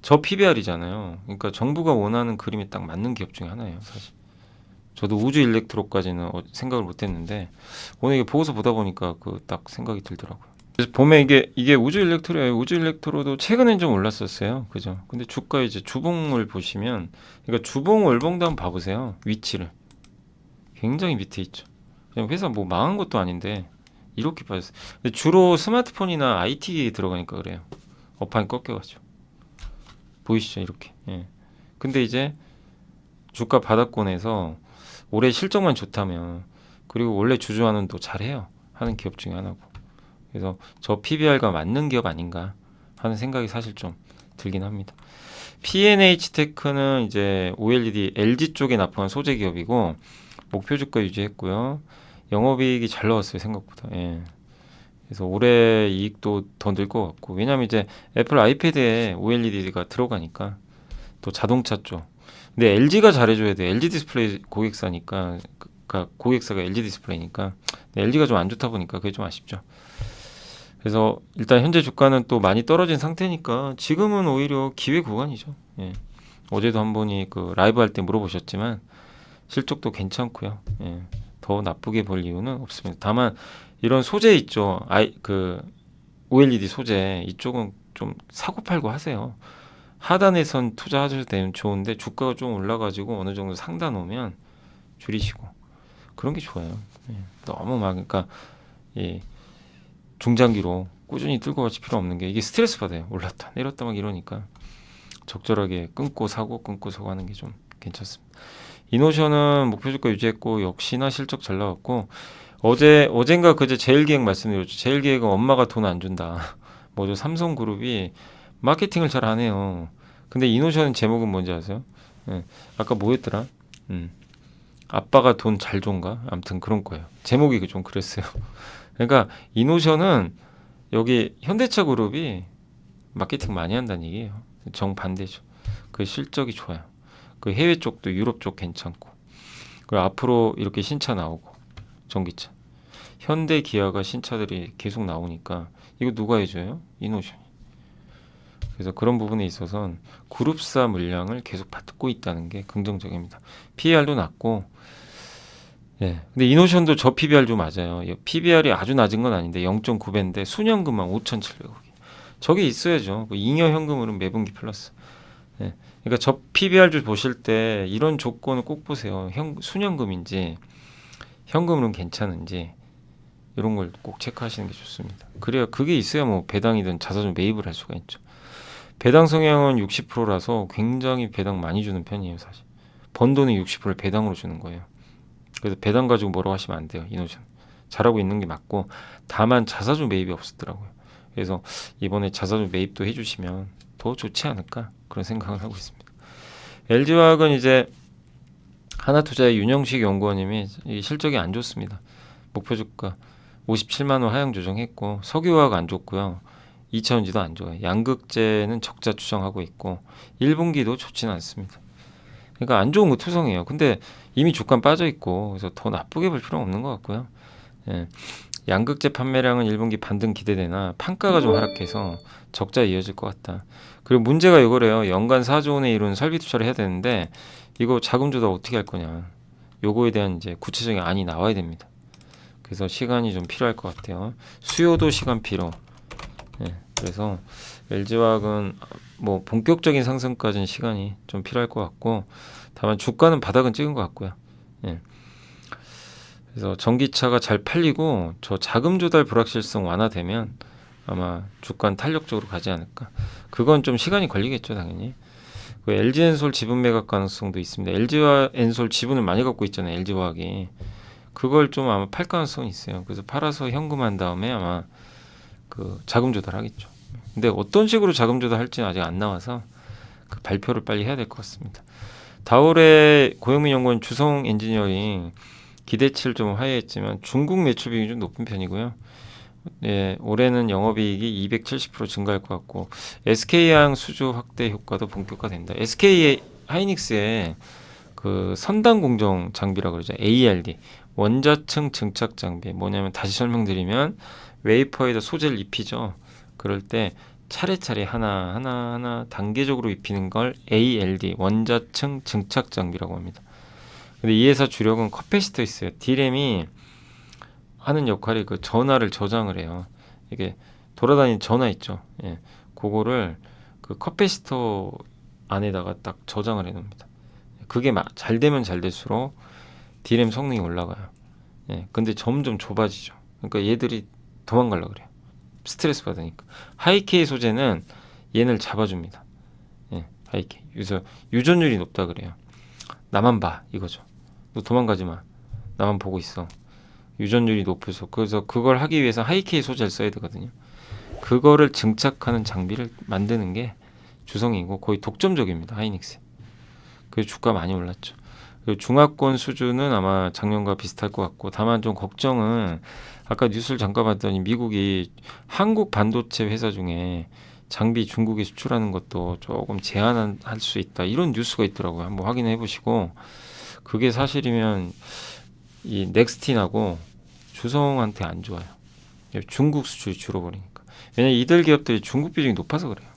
저 PBR이잖아요. 그러니까 정부가 원하는 그림에 딱 맞는 기업 중에 하나예요. 사실 저도 우주 일렉트로까지는 생각을 못했는데 오늘 이게 보고서 보다 보니까 그 딱 생각이 들더라고요. 그래서 보면 이게 우주 일렉트로예요. 우주 일렉트로도 최근엔 좀 올랐었어요. 그죠? 근데 주가 이제 주봉을 보시면, 그러니까 주봉 월봉도 한번 봐보세요. 위치를 굉장히 밑에 있죠. 그냥 회사 뭐 망한 것도 아닌데 이렇게 빠졌어요. 근데 주로 스마트폰이나 IT 기기 들어가니까 그래요. 업황이 꺾여가지고 보이시죠? 이렇게. 예. 근데 이제 주가 바닥권에서 올해 실적만 좋다면, 그리고 원래 주주하는 또 잘해요. 하는 기업 중에 하나고. 그래서 저 PBR과 맞는 기업 아닌가 하는 생각이 사실 좀 들긴 합니다. P&H 테크는 이제 OLED LG 쪽에 납품한 소재 기업이고 목표 주가 유지했고요. 영업이익이 잘 나왔어요 생각보다. 예. 그래서 올해 이익도 더 늘 것 같고, 왜냐하면 이제 애플 아이패드에 OLED가 들어가니까 또 자동차 쪽. 근데 LG가 잘해줘야 돼. LG 디스플레이 고객사니까, 그러니까 고객사가 LG 디스플레이니까. LG가 좀 안 좋다 보니까 그게 좀 아쉽죠. 그래서 일단 현재 주가는 또 많이 떨어진 상태니까 지금은 오히려 기회 구간이죠. 예. 어제도 한 분이 그 라이브 할 때 물어보셨지만 실적도 괜찮고요. 예. 더 나쁘게 볼 이유는 없습니다. 다만 이런 소재 있죠. 그 OLED 소재 이쪽은 좀 사고 팔고 하세요. 하단에선 투자하셔도 되면 좋은데 주가가 좀 올라가지고 어느 정도 상단 오면 줄이시고 그런 게 좋아요. 예. 너무 막 그러니까 예. 중장기로 꾸준히 들고 갈 필요 없는 게, 이게 스트레스 받아요. 올랐다 내렸다 막 이러니까 적절하게 끊고 사고 하는 게 좀 괜찮습니다. 이노션은 목표 주가 유지했고 역시나 실적 잘 나왔고, 어젠가 그제 제일기획 말씀드렸죠. 제일기획은 엄마가 돈 안 준다. 뭐죠? 삼성그룹이 마케팅을 잘 안 해요. 근데 이노션 제목은 뭔지 아세요? 예. 아까 뭐였더라? 아빠가 돈 잘 줬가? 아무튼 그런 거예요. 제목이 좀 그랬어요. 그러니까 이노션은 여기 현대차 그룹이 마케팅 많이 한다는 얘기예요. 정반대죠. 그 실적이 좋아요. 그 해외 쪽도 유럽 쪽 괜찮고, 그리고 앞으로 이렇게 신차 나오고 전기차, 현대 기아가 신차들이 계속 나오니까 이거 누가 해줘요? 이노션이. 그래서 그런 부분에 있어서는 그룹사 물량을 계속 받고 있다는 게 긍정적입니다. PER도 낮고, 예. 근데 이노션도 저 PBR 좀 맞아요. PBR이 아주 낮은 건 아닌데 0.9배인데 순현금만 5,700억이. 저게 있어야죠. 잉여 현금으로는 매분기 플러스. 예. 그러니까 저 PBR주 보실 때 이런 조건을 꼭 보세요. 순현금인지 현금은 괜찮은지 이런 걸 꼭 체크하시는 게 좋습니다. 그래야 그게 있어야 뭐 배당이든 자사주 매입을 할 수가 있죠. 배당 성향은 60%라서 굉장히 배당 많이 주는 편이에요, 사실. 번 돈의 60%를 배당으로 주는 거예요. 그래서 배당 가지고 뭐라고 하시면 안 돼요, 이노션. 잘하고 있는 게 맞고, 다만 자사주 매입이 없었더라고요. 그래서 이번에 자사주 매입도 해주시면 더 좋지 않을까 그런 생각을 하고 있습니다. LG화학은 이제 하나투자의 윤영식 연구원님이 이 실적이 안 좋습니다. 목표 주가 57만 원 하향 조정했고, 석유화학 안 좋고요. 2차전지도 안 좋아요. 양극재는 적자 추정하고 있고 1분기도 좋지는 않습니다. 그러니까 안 좋은 거 투성이에요. 근데 이미 주가 빠져 있고 그래서 더 나쁘게 볼 필요는 없는 것 같고요. 예. 양극재 판매량은 1분기 반등 기대되나 판가가 좀 하락해서 적자 이어질 것 같다. 그리고 문제가 이거래요. 연간 4조 원에 이룬 설비 투자를 해야 되는데 이거 자금 조달 어떻게 할 거냐. 요거에 대한 이제 구체적인 안이 나와야 됩니다. 그래서 시간이 좀 필요할 것 같아요. 수요도 시간 필요. 예, 그래서 LG화학은 뭐 본격적인 상승까지는 시간이 좀 필요할 것 같고 다만 주가는 바닥은 찍은 것 같고요. 예. 그래서 전기차가 잘 팔리고 저 자금 조달 불확실성 완화되면 아마 주가는 탄력적으로 가지 않을까. 그건 좀 시간이 걸리겠죠, 당연히. 그 LG엔솔 지분 매각 가능성도 있습니다. LG와 엔솔 지분을 많이 갖고 있잖아요, LG화학이. 그걸 좀 아마 팔 가능성이 있어요. 그래서 팔아서 현금한 다음에 아마 그 자금 조달하겠죠. 근데 어떤 식으로 자금 조달할지는 아직 안 나와서 그 발표를 빨리 해야 될 것 같습니다. 다올의 고영민 연구원 주성 엔지니어링 기대치를 좀 하회했지만 중국 매출 비중이 좀 높은 편이고요. 예, 올해는 영업이익이 270% 증가할 것 같고 SK양 수주 확대 효과도 본격화된다. SK 하이닉스의 그 선단 공정 장비라고 그러죠. ALD 원자층 증착 장비 뭐냐면 다시 설명드리면 웨이퍼에다 소재를 입히죠. 그럴 때 차례차례 하나 단계적으로 입히는 걸 ALD 원자층 증착 장비라고 합니다. 근데 이 회사 주력은 커패시터 있어요. D램이 하는 역할이 그 전화를 저장을 해요. 이게 돌아다니는 전화 있죠. 예. 그거를 그 커패시터 안에다가 딱 저장을 해 놓습니다. 그게 잘 되면 잘 될수록 D램 성능이 올라가요. 예. 근데 점점 좁아지죠. 그러니까 얘들이 도망가려고 그래요. 스트레스 받으니까. 하이K 소재는 얘를 잡아줍니다. 예. 하이K. 그래서 유전율이 높다 그래요. 나만 봐 이거죠. 너 도망가지 마. 나만 보고 있어. 유전율이 높아서 그래서 그걸 하기 위해서 하이K 소재를 써야 되거든요. 그거를 증착하는 장비를 만드는 게 주성이고 거의 독점적입니다. 하이닉스. 그래서 주가 많이 올랐죠. 그리고 중화권 수준은 아마 작년과 비슷할 것 같고 다만 좀 걱정은 아까 뉴스를 잠깐 봤더니 미국이 한국 반도체 회사 중에 장비 중국에 수출하는 것도 조금 제한할 수 있다. 이런 뉴스가 있더라고요. 한번 확인해 보시고 그게 사실이면 이 넥스틴하고 주성한테 안 좋아요. 중국 수출이 줄어버리니까. 왜냐면 이들 기업들이 중국 비중이 높아서 그래요.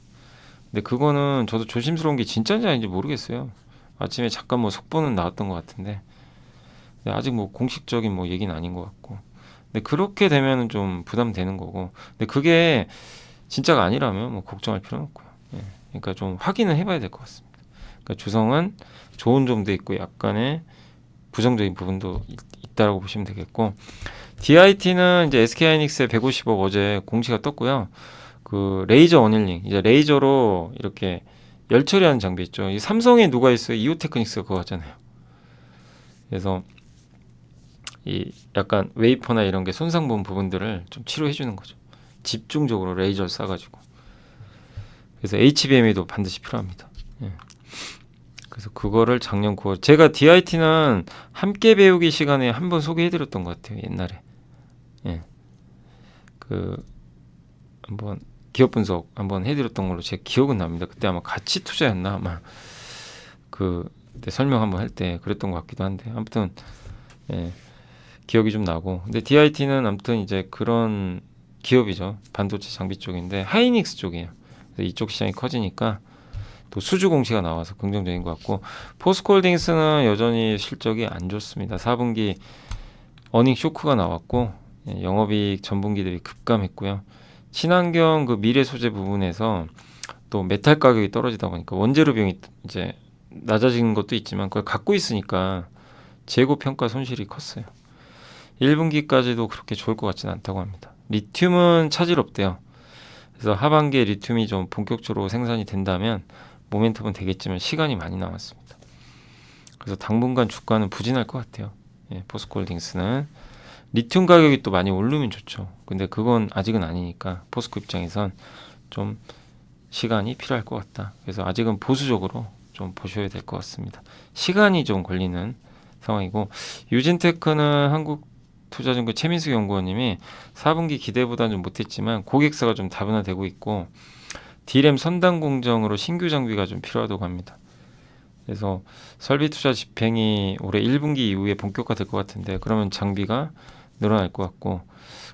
근데 그거는 저도 조심스러운 게 진짜인지 아닌지 모르겠어요. 아침에 잠깐 뭐 속보는 나왔던 것 같은데 아직 뭐 공식적인 뭐 얘기는 아닌 것 같고. 근데 그렇게 되면은 좀 부담되는 거고. 근데 그게 진짜가 아니라면 뭐 걱정할 필요는 없고요. 예. 그러니까 좀 확인을 해봐야 될 것 같습니다. 그러니까 주성은 좋은 점도 있고 약간의 부정적인 부분도 있다라고 보시면 되겠고 DIT는 이제 SK하이닉스의 150억 어제 공시가 떴고요. 그 레이저 어닐링 이제 레이저로 이렇게 열 처리하는 장비 있죠. 이 삼성에 누가 있어요? 이오테크닉스가 그거 하잖아요. 그래서 이 약간 웨이퍼나 이런 게 손상 본 부분들을 좀 치료해 주는 거죠. 집중적으로 레이저를 쏴가지고. 그래서 HBM에도 반드시 필요합니다. 예. 그래서 그거를 작년 9월 제가 DIT는 함께 배우기 시간에 한번 소개해드렸던 것 같아요. 옛날에. 예. 그 한번 기업 분석 한번 해드렸던 걸로 제 기억은 납니다. 그때 아마 가치 투자였나 아마 그때 설명 한번 할 때 그랬던 것 같기도 한데 아무튼 예, 기억이 좀 나고 근데 DIT는 아무튼 이제 그런 기업이죠. 반도체 장비 쪽인데 하이닉스 쪽이에요. 그래서 이쪽 시장이 커지니까 또 수주 공시가 나와서 긍정적인 것 같고 포스코홀딩스는 여전히 실적이 안 좋습니다. 4분기 어닝 쇼크가 나왔고 예, 영업이익 전분기 대비 급감했고요. 친환경 그 미래 소재 부분에서 또 메탈 가격이 떨어지다 보니까 원재료 비용이 이제 낮아지는 것도 있지만 그걸 갖고 있으니까 재고 평가 손실이 컸어요. 1분기까지도 그렇게 좋을 것 같지는 않다고 합니다. 리튬은 차질 없대요. 그래서 하반기에 리튬이 좀 본격적으로 생산이 된다면 모멘텀은 되겠지만 시간이 많이 남았습니다. 그래서 당분간 주가는 부진할 것 같아요. 예, 포스코홀딩스는 리튬 가격이 또 많이 오르면 좋죠. 근데 그건 아직은 아니니까 포스코 입장에선 좀 시간이 필요할 것 같다. 그래서 아직은 보수적으로 좀 보셔야 될 것 같습니다. 시간이 좀 걸리는 상황이고, 유진테크는 한국투자증권 최민수 연구원님이 4분기 기대보다는 좀 못했지만 고객사가 좀 다변화되고 있고 D램 선단 공정으로 신규 장비가 좀 필요하다고 합니다. 그래서 설비 투자 집행이 올해 1분기 이후에 본격화될 것 같은데, 그러면 장비가 늘어날 것 같고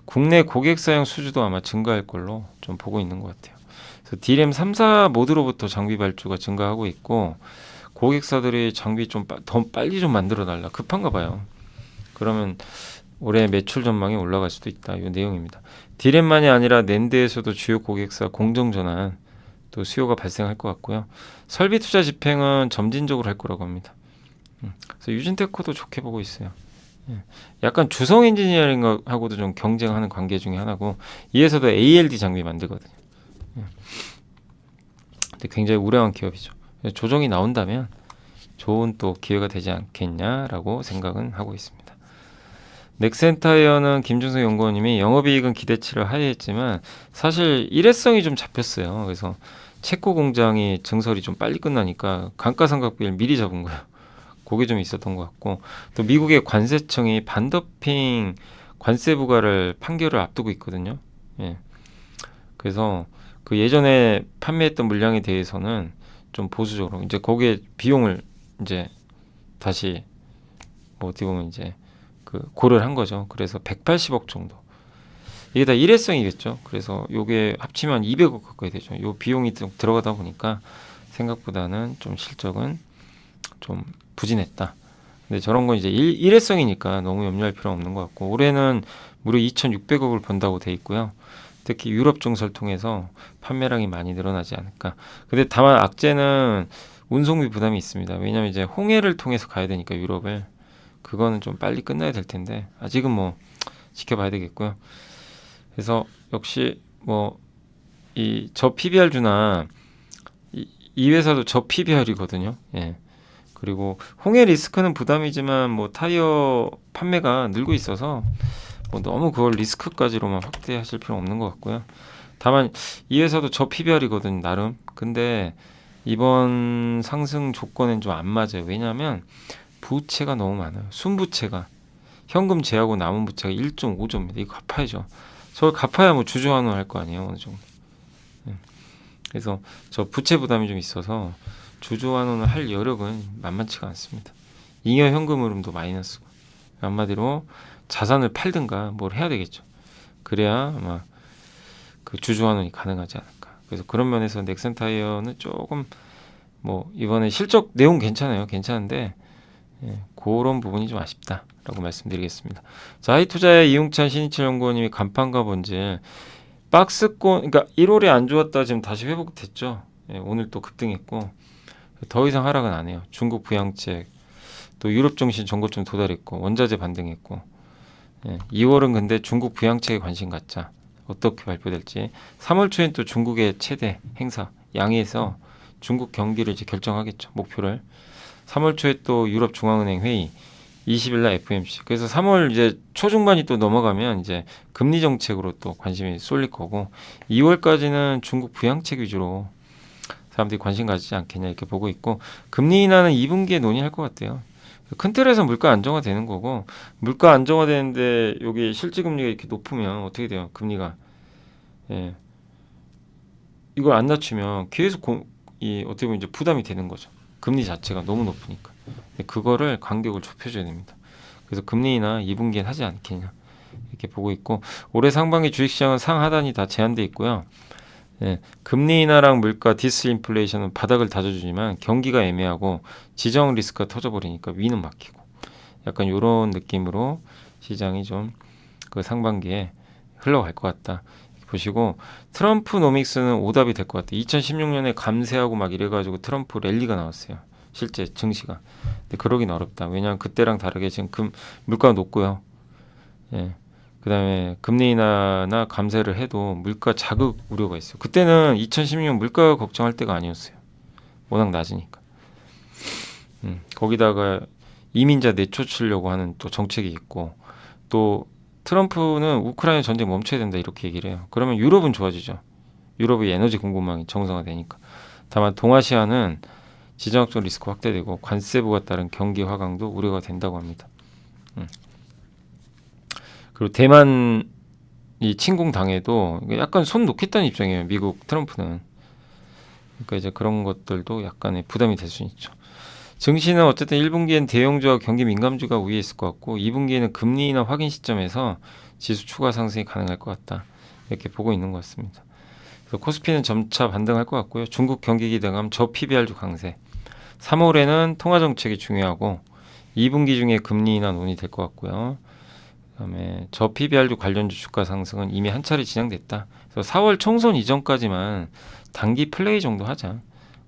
국내 고객사용 수주도 아마 증가할 걸로 좀 보고 있는 것 같아요. 그래서 D램 3사 모드로부터 장비 발주가 증가하고 있고 고객사들이 장비 좀 더 빨리 좀 만들어 달라 급한가 봐요. 그러면 올해 매출 전망이 올라갈 수도 있다. 이 내용입니다. D램만이 아니라 낸드에서도 주요 고객사 공정 전환 또 수요가 발생할 것 같고요. 설비 투자 집행은 점진적으로 할 거라고 합니다. 그래서 유진테크도 좋게 보고 있어요. 예. 약간 주성 엔지니어링하고도 좀 경쟁하는 관계 중에 하나고, 이에서도 ALD 장비 만들거든요. 예. 근데 굉장히 우량한 기업이죠. 조정이 나온다면 좋은 또 기회가 되지 않겠냐라고 생각은 하고 있습니다. 넥센타이어는 김준성 연구원님이 영업이익은 기대치를 하회했지만 사실 일회성이 좀 잡혔어요. 그래서 체코 공장이 증설이 좀 빨리 끝나니까 감가상각비를 미리 잡은 거예요. 그게 좀 있었던 것 같고, 또 미국의 관세청이 반더핑 관세 부과를 판결을 앞두고 있거든요. 예. 그래서 그 예전에 판매했던 물량에 대해서는 좀 보수적으로 이제 거기에 비용을 이제 다시 뭐 어떻게 보면 이제 그 고려를 한 거죠. 그래서 180억 정도. 이게 다 일회성이겠죠. 그래서 요게 합치면 200억 가까이 되죠. 요 비용이 좀 들어가다 보니까 생각보다는 좀 실적은 좀 부진했다. 근데 저런 건 이제 일회성이니까 너무 염려할 필요는 없는 것 같고, 올해는 무려 2,600억을 번다고 돼 있고요. 특히 유럽 증설 통해서 판매량이 많이 늘어나지 않을까. 근데 다만 악재는 운송비 부담이 있습니다. 왜냐하면 이제 홍해를 통해서 가야 되니까 유럽을, 그거는 좀 빨리 끝나야 될 텐데 아직은 뭐 지켜봐야 되겠고요. 그래서 역시 뭐 이 저 PBR주나 이 회사도 저 PBR이거든요. 예. 그리고 홍해 리스크는 부담이지만 뭐 타이어 판매가 늘고 있어서 뭐 너무 그걸 리스크까지로만 확대하실 필요는 없는 것 같고요. 다만 이 회사도 저 PBR이거든요, 나름. 근데 이번 상승 조건엔 좀 안 맞아요. 왜냐하면 부채가 너무 많아요. 순부채가 현금 제하고 남은 부채가 1.5조입니다. 이거 갚아야죠. 저걸 갚아야 뭐 주주환원 할 거 아니에요, 어느 정도. 그래서 저 부채 부담이 좀 있어서 주주환원을 할 여력은 만만치가 않습니다. 잉여 현금 흐름도 마이너스고, 한마디로 자산을 팔든가 뭘 해야 되겠죠. 그래야 아마 그 주주환원이 가능하지 않을까. 그래서 그런 면에서 넥센타이어는 조금 뭐 이번에 실적 내용 괜찮아요. 괜찮은데 예, 그런 부분이 좀 아쉽다라고 말씀드리겠습니다. 자, 하이투자의 이용찬 신희철 연구원님이 간판과 본질 박스권, 그러니까 1월에 안 좋았다 지금 다시 회복됐죠. 예, 오늘 또 급등했고 더 이상 하락은 안 해요. 중국 부양책, 또 유럽 증시 전고점 도달했고 원자재 반등했고, 예, 2월은 근데 중국 부양책에 관심 갖자. 어떻게 발표될지. 3월 초엔 또 중국의 최대 행사 양해에서 중국 경기를 이제 결정하겠죠. 목표를. 3월 초에 또 유럽 중앙은행 회의, 20일 날 FOMC. 그래서 3월 이제 초중반이 또 넘어가면 이제 금리 정책으로 또 관심이 쏠릴 거고, 2월까지는 중국 부양책 위주로 사람들이 관심 가지지 않겠냐 이렇게 보고 있고, 금리 인하는 2분기에 논의할 것 같아요. 큰 틀에서 물가 안정화되는 거고, 물가 안정화되는데 여기 실질금리가 이렇게 높으면 어떻게 돼요? 금리가. 예. 이걸 안 낮추면 계속 어떻게 보면 이제 부담이 되는 거죠. 금리 자체가 너무 높으니까. 근데 그거를 간격을 좁혀줘야 됩니다. 그래서 금리 인하 2분기엔 하지 않겠냐 이렇게 보고 있고, 올해 상반기 주식시장은 상하단이 다 제한돼 있고요. 예, 금리 인하랑 물가 디스인플레이션은 바닥을 다져주지만 경기가 애매하고 지정 리스크가 터져버리니까 위는 막히고, 약간 이런 느낌으로 시장이 좀 그 상반기에 흘러갈 것 같다 보시고 트럼프노믹스는 오답이 될 것 같아요. 2016년에 감세하고 막 이래가지고 트럼프 랠리가 나왔어요. 실제 증시가. 근데 그러긴 어렵다. 왜냐하면 그때랑 다르게 지금 물가가 높고요. 예. 그다음에 금리 인하나 감세를 해도 물가 자극 우려가 있어요. 그때는 2016년 물가 걱정할 때가 아니었어요. 워낙 낮으니까. 거기다가 이민자 내쫓으려고 하는 또 정책이 있고 또 트럼프는 우크라이나 전쟁 멈춰야 된다 이렇게 얘기를 해요. 그러면 유럽은 좋아지죠. 유럽의 에너지 공급망이 정상화되니까. 다만 동아시아는 지정학적 리스크 확대되고 관세부가 따른 경기 하강도 우려가 된다고 합니다. 그리고 대만이 침공 당해도 약간 손 놓겠다는 입장이에요. 미국 트럼프는. 그러니까 이제 그런 것들도 약간의 부담이 될 수 있죠. 증시는 어쨌든 1분기엔 대형주와 경기 민감주가 우위에 있을 것 같고 2분기에는 금리 인하 확인 시점에서 지수 추가 상승이 가능할 것 같다. 이렇게 보고 있는 것 같습니다. 그래서 코스피는 점차 반등할 것 같고요. 중국 경기 기대감 저 PBR주 강세. 3월에는 통화 정책이 중요하고 2분기 중에 금리 인하 논의될 것 같고요. 그다음에 저 PBR주 관련주 주가 상승은 이미 한 차례 진행됐다. 그래서 4월 총선 이전까지만 단기 플레이 정도 하자.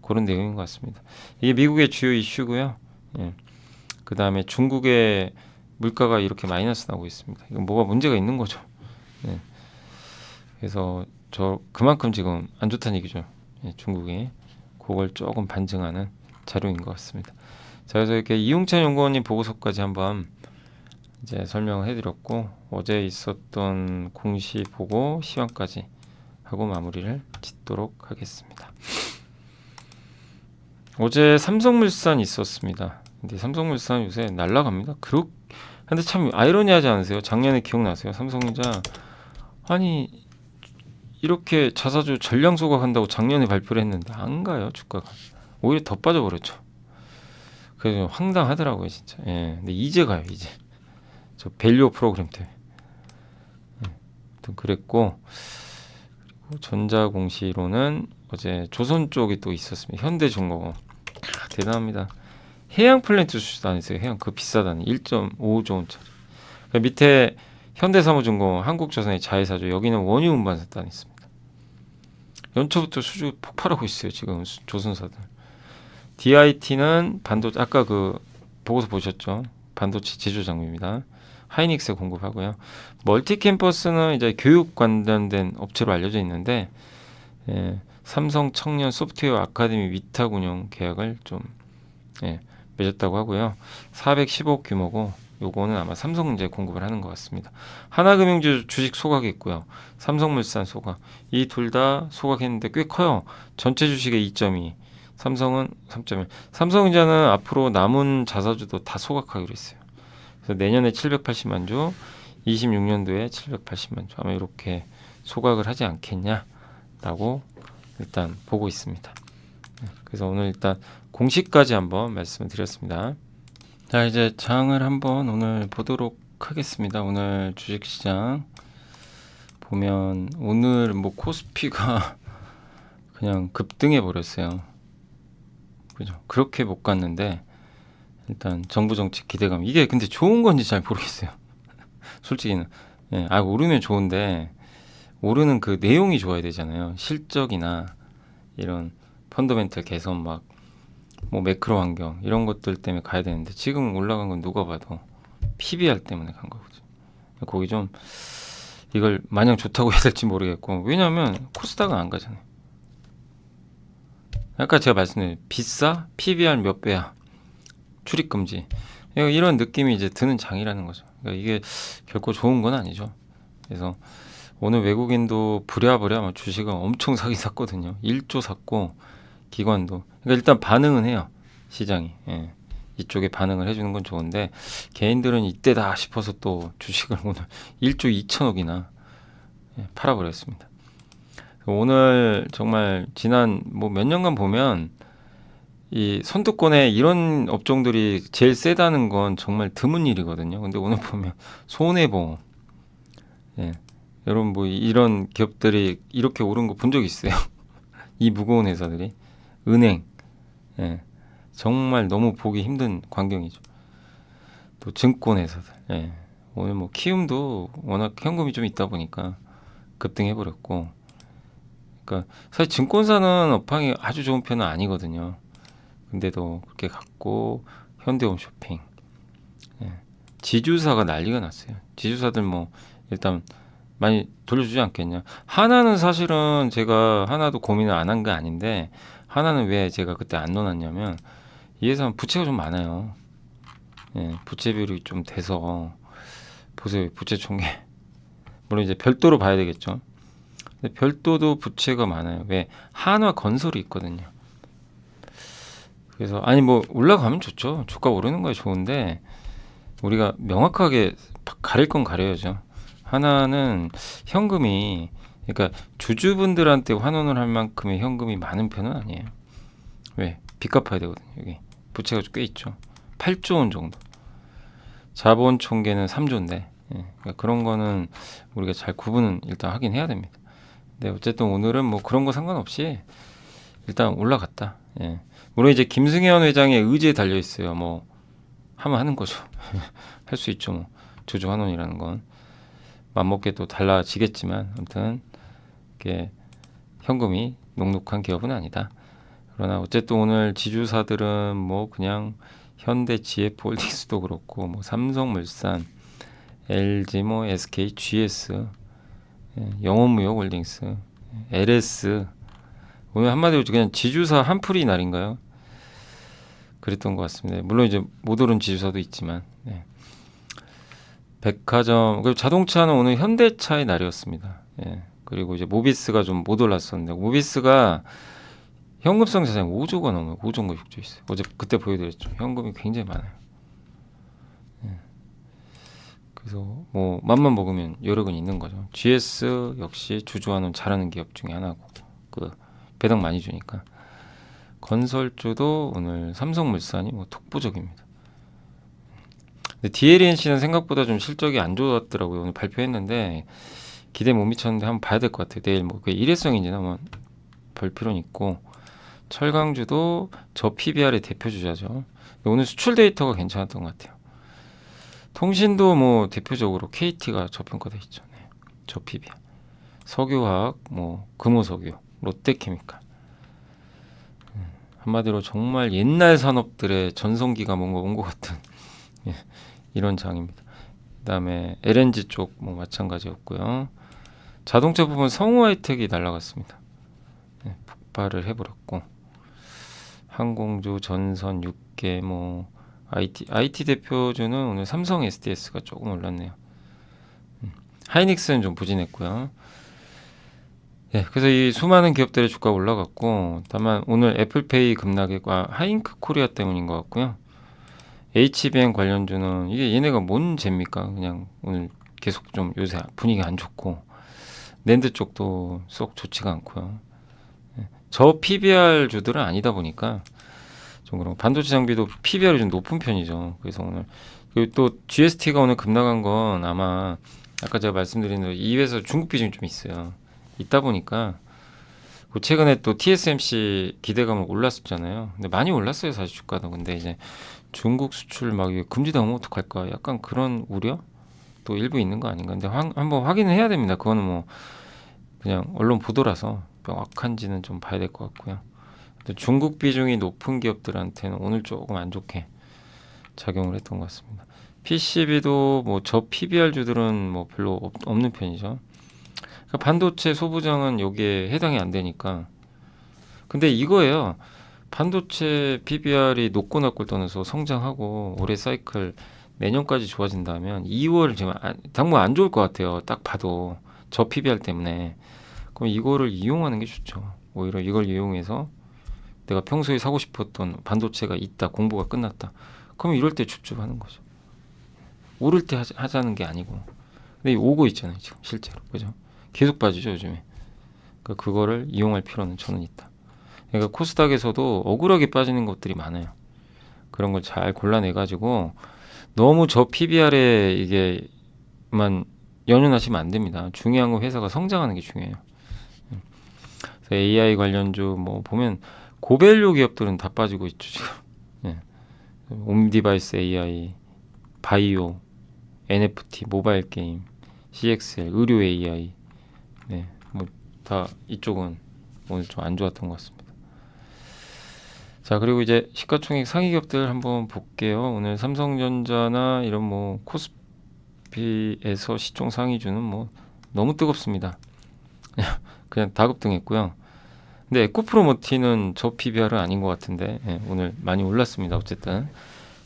그런 내용인 것 같습니다. 이게 미국의 주요 이슈고요. 예. 그 다음에 중국의 물가가 이렇게 마이너스 나오고 있습니다. 이건 뭐가 문제가 있는 거죠. 예. 그래서 그만큼 지금 안 좋다는 얘기죠. 예, 중국이 그걸 조금 반증하는 자료인 것 같습니다. 자, 그래서 이렇게 이용찬 연구원님 보고서까지 한번 이제 설명을 해드렸고 어제 있었던 공시 보고 시황까지 하고 마무리를 짓도록 하겠습니다. 어제 삼성물산 있었습니다. 근데 삼성물산 요새 날라갑니다. 근데 참 아이러니하지 않으세요? 작년에 기억나세요? 삼성전자 아니 이렇게 자사주 전량 소각한다고 작년에 발표를 했는데 안 가요 주가가. 오히려 더 빠져버렸죠. 그래서 황당하더라고요 진짜. 예, 근데 이제 가요 이제. 저 밸류 프로그램 때문에. 예, 아무튼 그랬고 그리고 전자공시로는 어제 조선 쪽이 또 있었습니다. 현대중공업. 대단합니다. 해양 플랜트 수출단했어요. 해양 그 비싸다니 1.5조 원짜리. 그 밑에 현대사무중공, 한국조선의 자회사죠. 여기는 원유 운반사단이 있습니다. 연초부터 수주 폭발하고 있어요. 지금 조선사들. DIT는 반도체 아까 그 보고서 보셨죠? 반도체 제조 장비입니다. 하이닉스에 공급하고요. 멀티캠퍼스는 이제 교육 관련된 업체로 알려져 있는데 예, 삼성 청년 소프트웨어 아카데미 위탁 운영 계약을 좀 맺었다고 하고요. 410억 규모고 요거는 아마 삼성 이제 공급을 하는 것 같습니다. 하나금융주 주식 소각이 있고요. 삼성물산 소각. 이 둘 다 소각했는데 꽤 커요. 전체 주식의 2.2. 삼성은 3.1. 삼성전자는 앞으로 남은 자사주도 다 소각하기로 했어요. 그래서 내년에 780만 주, 26년도에 780만 주. 아마 이렇게 소각을 하지 않겠냐라고 일단 보고 있습니다. 그래서 오늘 일단 공시까지 한번 말씀을 드렸습니다. 자, 이제 장을 한번 오늘 보도록 하겠습니다. 오늘 주식시장 보면 오늘 뭐 코스피가 그냥 급등해 버렸어요. 그죠? 그렇게 못 갔는데 일단 정부 정책 기대감 이게 근데 좋은 건지 잘 모르겠어요. 솔직히는 오르면 좋은데 오르는 그 내용이 좋아야 되잖아요. 실적이나 이런 펀더멘털 개선 막 뭐 매크로 환경 이런 것들 때문에 가야 되는데 지금 올라간 건 누가 봐도 PBR 때문에 간 거거든요. 거기 좀 이걸 마냥 좋다고 해야 될지 모르겠고 왜냐하면 코스닥은 안 가잖아요. 아까 제가 말씀드린 비싸? PBR 몇 배야? 출입 금지 이런 느낌이 이제 드는 장이라는 거죠. 그러니까 이게 결코 좋은 건 아니죠. 그래서 오늘 외국인도 부랴부랴 막 주식을 엄청 사긴 샀거든요. 1조 샀고 기관도. 그러니까 일단 반응은 해요. 시장이. 예. 이쪽에 반응을 해주는 건 좋은데 개인들은 이때다 싶어서 또 주식을 오늘 1조 2천억이나 팔아버렸습니다. 오늘 정말 지난 뭐 몇 년간 보면 이 선두권에 이런 업종들이 제일 세다는 건 정말 드문 일이거든요. 근데 오늘 보면 손해보험, 여러분 뭐 이런 기업들이 이렇게 오른 거 본 적 있어요? 이 무거운 회사들이 은행, 정말 너무 보기 힘든 광경이죠. 또 증권 회사들, 오늘 뭐 키움도 워낙 현금이 좀 있다 보니까 급등해버렸고, 그러니까 사실 증권사는 업황이 아주 좋은 편은 아니거든요. 근데도 그렇게 갔고, 현대홈쇼핑, 예. 지주사가 난리가 났어요. 지주사들 뭐 일단 많이 돌려주지 않겠냐. 하나는 사실은 제가 하나도 고민을 안 한 게 아닌데, 하나는 왜 제가 그때 안 넣어놨냐면 이 회사는 부채가 좀 많아요. 예, 부채 비율이 좀 돼서 보세요. 부채 총계 물론 이제 별도로 봐야 되겠죠. 근데 별도도 부채가 많아요. 왜? 한화건설이 있거든요. 그래서 아니 뭐 올라가면 좋죠. 주가 오르는 거야 좋은데 우리가 명확하게 가릴 건 가려야죠. 하나는 현금이 그러니까 주주분들한테 환원을 할 만큼의 현금이 많은 편은 아니에요. 왜? 빚 갚아야 되거든요. 여기 부채가 꽤 있죠. 8조 원 정도. 자본 총계는 3조인데 그러니까 그런 거는 우리가 잘 구분은 일단 하긴 해야 됩니다. 근데 어쨌든 오늘은 뭐 그런 거 상관없이 일단 올라갔다. 예. 물론 이제 김승현 회장의 의지에 달려 있어요. 뭐 하면 하는 거죠. 할 수 있죠. 뭐 주주 환원이라는 건 맘먹게 또 달라지겠지만 아무튼 이게 현금이 녹록한 기업은 아니다. 그러나 어쨌든 오늘 지주사들은 뭐 그냥 현대 GF홀딩스도 그렇고 뭐 삼성물산, LG 뭐 SK, GS, 영원무역홀딩스, LS 오늘 한마디로 그냥 지주사 한풀이 날인가요? 그랬던 것 같습니다. 물론 이제 못 오른 지주사도 있지만 백화점 그리고 자동차는 오늘 현대차의 날이었습니다. 예. 그리고 이제 모비스가 좀 못 올랐었는데 모비스가 현금성 자산이 5조가 넘어요. 5조인가 6조 있어요. 어제 그때 보여드렸죠. 현금이 굉장히 많아요. 예. 그래서 뭐 맘만 먹으면 여력은 있는 거죠. GS 역시 주주환원 잘하는 기업 중에 하나고 그 배당 많이 주니까 건설주도 오늘 삼성물산이 뭐 독보적입니다. 근데 DLNC는 생각보다 좀 실적이 안 좋았더라고요. 오늘 발표했는데 기대 못 미쳤는데 한번 봐야 될 것 같아요. 내일 뭐 그게 일회성인지는 한번 볼 필요는 있고 철강주도 저 PBR의 대표 주자죠. 오늘 수출 데이터가 괜찮았던 것 같아요. 통신도 뭐 대표적으로 KT가 저평가돼 있죠. 네. 저 PBR. 석유화학, 뭐 금호석유, 롯데케미칼. 한마디로 정말 옛날 산업들의 전성기가 뭔가 온 것 같은 예, 이런 장입니다. 그다음에 LNG 쪽 뭐 마찬가지였고요. 자동차 부분 성우하이텍이 날아갔습니다. 예, 폭발을 해버렸고 항공주, 전선, 육계 뭐 IT 대표주는 오늘 삼성 SDS가 조금 올랐네요. 하이닉스는 좀 부진했고요. 예, 그래서 이 수많은 기업들의 주가가 올라갔고 다만 오늘 애플페이 급락과 하잉크 코리아 때문인 것 같고요. HBM 관련주는 이게 얘네가 뭔 죄입니까? 그냥 오늘 계속 좀 요새 분위기 안 좋고 낸드 쪽도 썩 좋지가 않고요. 예, 저 PBR 주들은 아니다 보니까 좀 그런 반도체 장비도 PBR이 좀 높은 편이죠. 그래서 오늘 그리고 또 GST가 오늘 급락한 건 아마 아까 제가 말씀드린 대로 이 회사 중국 비중이 좀 있어요. 있다 보니까 최근에 또 TSMC 기대감을 올랐었잖아요. 근데 많이 올랐어요 사실 주가도. 근데 이제 중국 수출 막 이게 금지당하면 어떡할까 약간 그런 우려 또 일부 있는 거 아닌가. 근데 한번 확인을 해야 됩니다. 그거는 뭐 그냥 언론 보도라서 명확한지는 좀 봐야 될 것 같고요. 근데 중국 비중이 높은 기업들한테는 오늘 조금 안 좋게 작용을 했던 것 같습니다. PCB도 뭐 저 PBR 주들은 뭐 별로 없는 편이죠. 그러니까 반도체 소부장은 여기에 해당이 안 되니까. 근데 이거예요. 반도체 PBR이 높고 낮고 떠나서 성장하고 올해 사이클 내년까지 좋아진다면 2월 지금 당분 안 좋을 것 같아요. 딱 봐도 저 PBR 때문에. 그럼 이거를 이용하는 게 좋죠. 오히려 이걸 이용해서 내가 평소에 사고 싶었던 반도체가 있다. 공부가 끝났다. 그럼 이럴 때 줍줍하는 거죠. 오를 때 하자는 게 아니고. 근데 오고 있잖아요. 지금 실제로. 그죠? 계속 빠지죠 요즘에. 그러니까 그거를 이용할 필요는 저는 있다. 그러니까 코스닥에서도 억울하게 빠지는 것들이 많아요. 그런 걸 잘 골라내가지고 너무 저 PBR에 이게만 연연하시면 안 됩니다. 중요한 건 회사가 성장하는 게 중요해요. 그래서 AI 관련주 뭐 보면 고밸류 기업들은 다 빠지고 있죠 지금. 예. 옴디바이스 AI, 바이오, NFT, 모바일 게임, CXL, 의료 AI 네, 뭐 다 이쪽은 오늘 좀 안 좋았던 것 같습니다. 자, 그리고 이제 시가총액 상위 기업들 한번 볼게요. 오늘 삼성전자나 이런 뭐 코스피에서 시총 상위주는 뭐 너무 뜨겁습니다. 그냥 다 급등했고요. 근데 에코프로모티는 저 PBR은 아닌 것 같은데 오늘 많이 올랐습니다. 어쨌든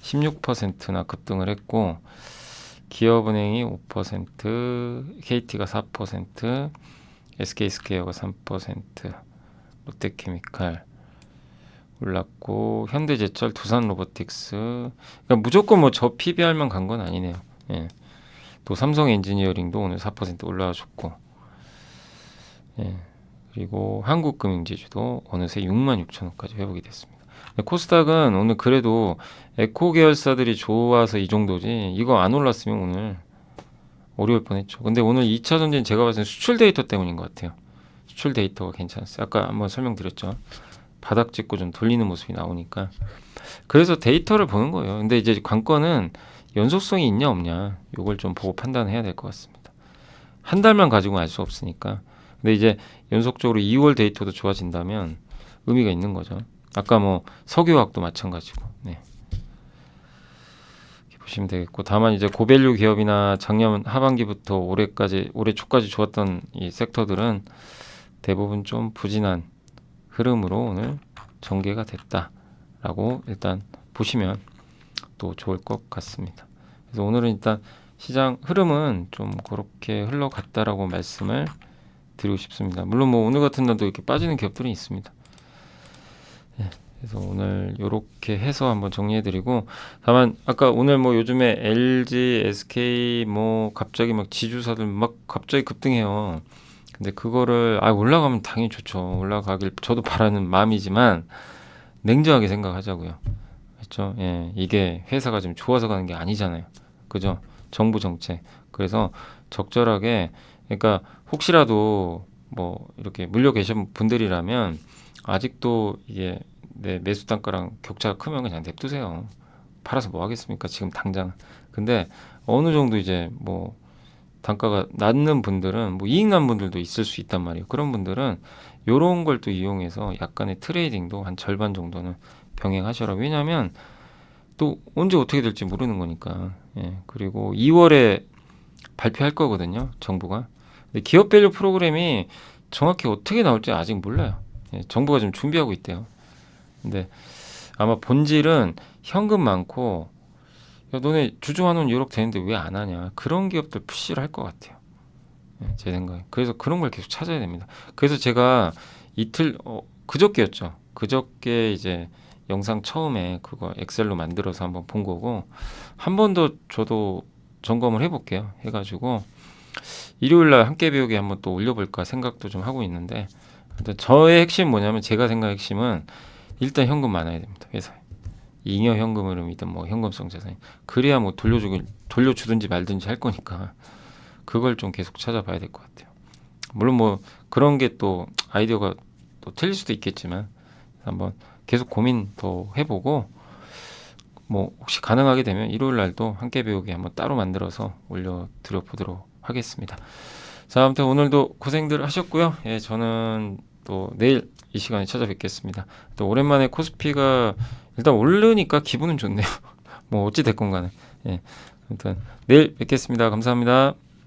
16%나 급등을 했고 기업은행이 5%, KT가 4%, SK스퀘어가 3%, 롯데케미칼 올랐고 현대제철, 두산로보틱스 그러니까 무조건 뭐 저 PBR만 간 건 아니네요. 예. 또 삼성엔지니어링도 오늘 4% 올라와줬고 예. 그리고 한국금융지주도 어느새 66,000원까지 회복이 됐습니다. 코스닥은 오늘 그래도 에코 계열사들이 좋아서 이 정도지 이거 안 올랐으면 오늘 어려울 뻔했죠. 근데 오늘 2차 전지는 제가 봤을 때 수출 데이터 때문인 것 같아요. 수출 데이터가 괜찮았어요. 아까 한번 설명드렸죠. 바닥 찍고 좀 돌리는 모습이 나오니까 그래서 데이터를 보는 거예요. 근데 이제 관건은 연속성이 있냐 없냐 이걸 좀 보고 판단해야 될 것 같습니다. 한 달만 가지고 알 수 없으니까. 근데 이제 연속적으로 2월 데이터도 좋아진다면 의미가 있는 거죠. 아까 뭐 석유화학도 마찬가지고. 네. 이렇게 보시면 되겠고 다만 이제 고밸류 기업이나 작년 하반기부터 올해 초까지 좋았던 이 섹터들은 대부분 좀 부진한 흐름으로 오늘 전개가 됐다라고 일단 보시면 또 좋을 것 같습니다. 그래서 오늘은 일단 시장 흐름은 좀 그렇게 흘러갔다라고 말씀을 드리고 싶습니다. 물론 뭐 오늘 같은 날도 이렇게 빠지는 기업들이 있습니다. 예, 그래서 오늘 이렇게 해서 한번 정리해드리고 다만 아까 오늘 뭐 요즘에 LG, SK 뭐 갑자기 막 지주사들 막 갑자기 급등해요. 근데 그거를 올라가면 당연히 좋죠. 올라가길 저도 바라는 마음이지만 냉정하게 생각하자고요. 그렇죠? 예, 이게 회사가 좀 좋아서 가는 게 아니잖아요. 그죠? 정부 정책. 그래서 적절하게 그러니까 혹시라도 뭐 이렇게 물려 계신 분들이라면 아직도 이게 내 매수 단가랑 격차가 크면 그냥 냅두세요. 팔아서 뭐 하겠습니까? 지금 당장. 근데 어느 정도 이제 뭐 단가가 낮는 분들은 뭐 이익 난 분들도 있을 수 있단 말이에요. 그런 분들은 요런 걸 또 이용해서 약간의 트레이딩도 한 절반 정도는 병행하셔라. 왜냐하면 또 언제 어떻게 될지 모르는 거니까. 예. 그리고 2월에 발표할 거거든요. 정부가. 근데 기업밸류 프로그램이 정확히 어떻게 나올지 아직 몰라요. 예. 정부가 좀 준비하고 있대요. 근데 아마 본질은 현금 많고 야, 너네 주주 환원 1억 되는데 왜 안 하냐 그런 기업들 푸시를 할 것 같아요. 예, 제 생각에. 그래서 그런 걸 계속 찾아야 됩니다. 그래서 제가 이틀 그저께였죠. 그저께 이제 영상 처음에 그거 엑셀로 만들어서 한번 본 거고 한 번 더 저도 점검을 해볼게요. 해가지고 일요일날 함께 배우기 한번 또 올려볼까 생각도 좀 하고 있는데 일단 저의 핵심 뭐냐면 제가 생각의 핵심은 일단 현금 많아야 됩니다. 회사에. 잉여 현금 흐름이든 뭐 현금성 자산 그래야 뭐 돌려주든지 말든지 할 거니까 그걸 좀 계속 찾아봐야 될 것 같아요. 물론 뭐 그런 게 또 아이디어가 또 틀릴 수도 있겠지만 한번 계속 고민 더 해보고 뭐 혹시 가능하게 되면 일요일 날도 함께 배우기 한번 따로 만들어서 올려드려 보도록 하겠습니다. 자, 아무튼 오늘도 고생들 하셨고요. 예, 저는 또 내일 이 시간에 찾아뵙겠습니다. 또 오랜만에 코스피가 일단 오르니까 기분은 좋네요. 뭐 어찌 됐건 간에. 예. 아무튼 내일 뵙겠습니다. 감사합니다.